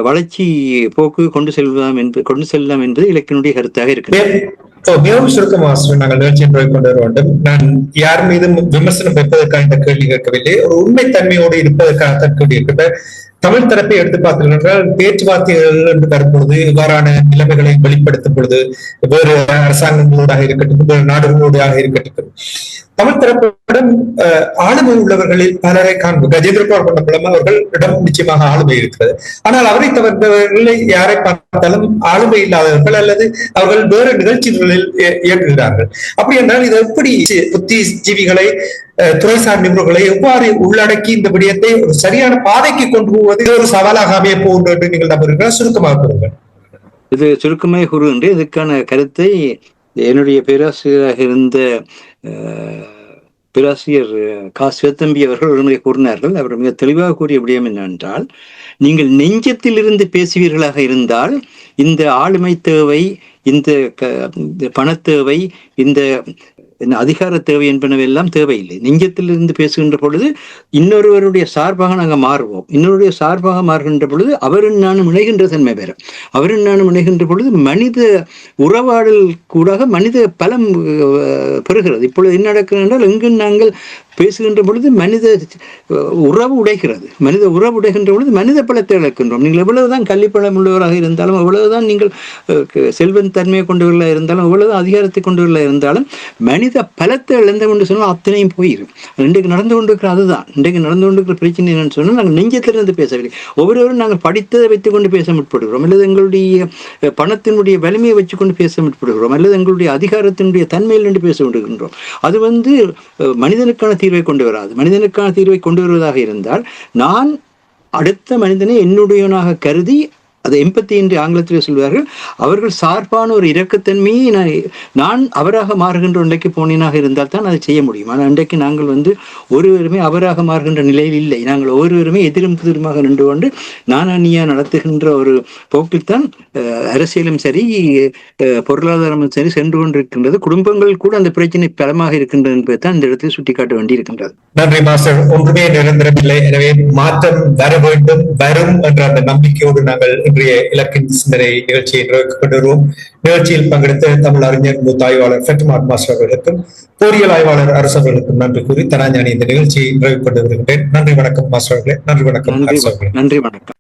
வளர்ச்சி போக்கு கொண்டு செல்லலாம் என்பது இலக்கினுடைய கருத்தாக இருக்கிறது. மிகவும் சுருக்கமாக நாங்கள் நிகழ்ச்சி கொண்டு வர வேண்டும். நான் யார் மீதும் விமர்சனம் வைப்பதற்காக இந்த கேள்வி கேட்கவில்லை, ஒரு உண்மைத்தன்மையோடு இருப்பதற்காக கேள்வி இருக்கின்ற தமிழ் தரப்பை எடுத்து பார்த்தீர்கள் என்றால், பேச்சுவார்த்தைகள் என்று வரும்பொழுது இவ்வாறான நிலைமைகளை வெளிப்படுத்தும் பொழுது வேறு அரசாங்கங்களோடாக இருக்கட்டும், வேறு நாடுகளோடாக இருக்கட்டும், தமிழ் தரப்பிடம் ஆளுமை உள்ளவர்களில் பலரை காண்போம். கஜேந்திர குமார் அவர்களிடம் நிச்சயமாக ஆளுமை இருக்கிறது. ஆனால் அவரை தவிர்த்தவர்களை யாரை பார்த்தாலும் ஆளுமை இல்லாதவர்கள் அல்லது அவர்கள் வேறு நிகழ்ச்சிகளில் இயக்குகிறார்கள். அப்படி என்றால் இது எப்படி புத்திஜீவிகளை, துறைசார் நிபுணர்களை எவ்வாறு உள்ளடக்கி இந்த விடயத்தை ஒரு சரியான பாதைக்கு கொண்டு போவது ஒரு சவாலாக அமைய போகின்ற என்று நீங்கள் நம்புகிறீர்கள்? சுருக்கமாக கூறுங்கள். இது சுருக்கமாக கூறுகின்ற இதுக்கான கருத்தை என்னுடைய பேராசிரியராக இருந்த பேராசிரியர் கா. சிவத்தம்பி அவர்கள் ஒரு முறை கூறினார்கள். அவர் மிக தெளிவாக கூறிய விடயம் என்னவென்றால், நீங்கள் நெஞ்சத்தில் இருந்து பேசுவீர்களாக இருந்தால் இந்த ஆளுமை தேவை, இந்த பணத்தேவை, இந்த அதிகார தேவை என்பனவெல்லாம் தேவையில்லை. நெஞ்சத்திலிருந்து பேசுகின்ற பொழுது இன்னொருவருடைய சார்பாக நாங்கள் மாறுவோம். இன்னொருடைய சார்பாக மாறுகின்ற பொழுது அவரும் நானும் இணைகின்ற தன்மை பெறும். அவரும் நானும் இணைகின்ற பொழுது மனித உறவாடல் கூட மனித பலம் பெறுகிறது. இப்பொழுது என்ன நடக்கிறது என்றால், எங்கு நாங்கள் பேசுகின்ற பொழுது மனித உறவு உடைகிறது. மனித உறவு உடைகின்ற பொழுது மனித பலத்தை இழக்கின்றோம். நீங்கள் எவ்வளவுதான் கல்விப்பழம் உள்ளவராக இருந்தாலும், எவ்வளவுதான் நீங்கள் செல்வன் தன்மையை கொண்டவர்களாக இருந்தாலும், எவ்வளவு அதிகாரத்தை கொண்டவர்களாக இருந்தாலும், மனித பலத்தை இழந்தோம் என்று சொன்னால் அத்தனையும் போயிடும். இன்றைக்கு நடந்து கொண்டிருக்கிற அதுதான். இன்றைக்கு நடந்து கொண்டிருக்கிற பிரச்சனை என்னன்னு சொன்னால், நாங்கள் நெஞ்சத்திலிருந்து பேசவில்லை. ஒவ்வொருவரும் நாங்கள் படித்ததை வைத்துக் கொண்டு பேச முற்படுகிறோம், அல்லது எங்களுடைய பணத்தினுடைய வலிமையை வச்சுக்கொண்டு பேச முற்படுகிறோம், அல்லது எங்களுடைய அதிகாரத்தினுடைய தன்மையில் நின்று பேச கொண்டிருக்கின்றோம். அது மனிதனுக்கான தீர்வை கொண்டு வராது. மனிதனுக்கான தீர்வை கொண்டு வருவதாக இருந்தால், நான் அடுத்த மனிதனை என்னுடையவனாக கருதி, அது எம்பத்தி என்று ஆங்கிலத்தில் சொல்வார்கள், அவர்கள் சார்பான ஒரு இரக்கத்தன்மையை நான் அவராக மாறுகின்ற ஒன்றைக்கு போனேனாக இருந்தால் தான் அதை செய்ய முடியும். ஆனால் இன்றைக்கு நாங்கள் ஒருவருமே அவராக மாறுகின்ற நிலையில் இல்லை. நாங்கள் ஒவ்வொருவருமே எதிரும் புதிருமாக நின்று கொண்டு நானணியா நடத்துகின்ற ஒரு போக்கில்தான் அரசியலும் சரி, பொருளாதாரமும் சரி சென்று கொண்டிருக்கின்றது. குடும்பங்கள் கூட அந்த பிரச்சனை பலமாக இருக்கின்றது என்பதை தான் இந்த இடத்தில் சுட்டிக்காட்ட வேண்டி இருக்கின்றது. நன்றி மாஸ்டர். ஒன்றுமே நிரந்தரமில்லை, எனவே மாற்றம் வர வேண்டும், வரும் என்ற அந்த நம்பிக்கையோடு நாங்கள் இன்றைய இலக்கின் சிந்தனை நிகழ்ச்சியை நிறைவேற்றிக் வருவோம். நிகழ்ச்சியில் பங்கெடுத்த தமிழ் அறிஞர் மூத்த ஆய்வாளர் ஃபெட்மார் மாஸ்டர் அவர்களுக்கும், பொறியியல் ஆய்வாளர் அரசு அவர்களுக்கும் நன்றி கூறி தனாஞானி இந்த நிகழ்ச்சியை நிறைவு கொண்டு வருகின்றேன். நன்றி, வணக்கம் மாஸ்டர் அவர்களே. நன்றி, வணக்கம் அரசு அவர்களே. நன்றி, வணக்கம்.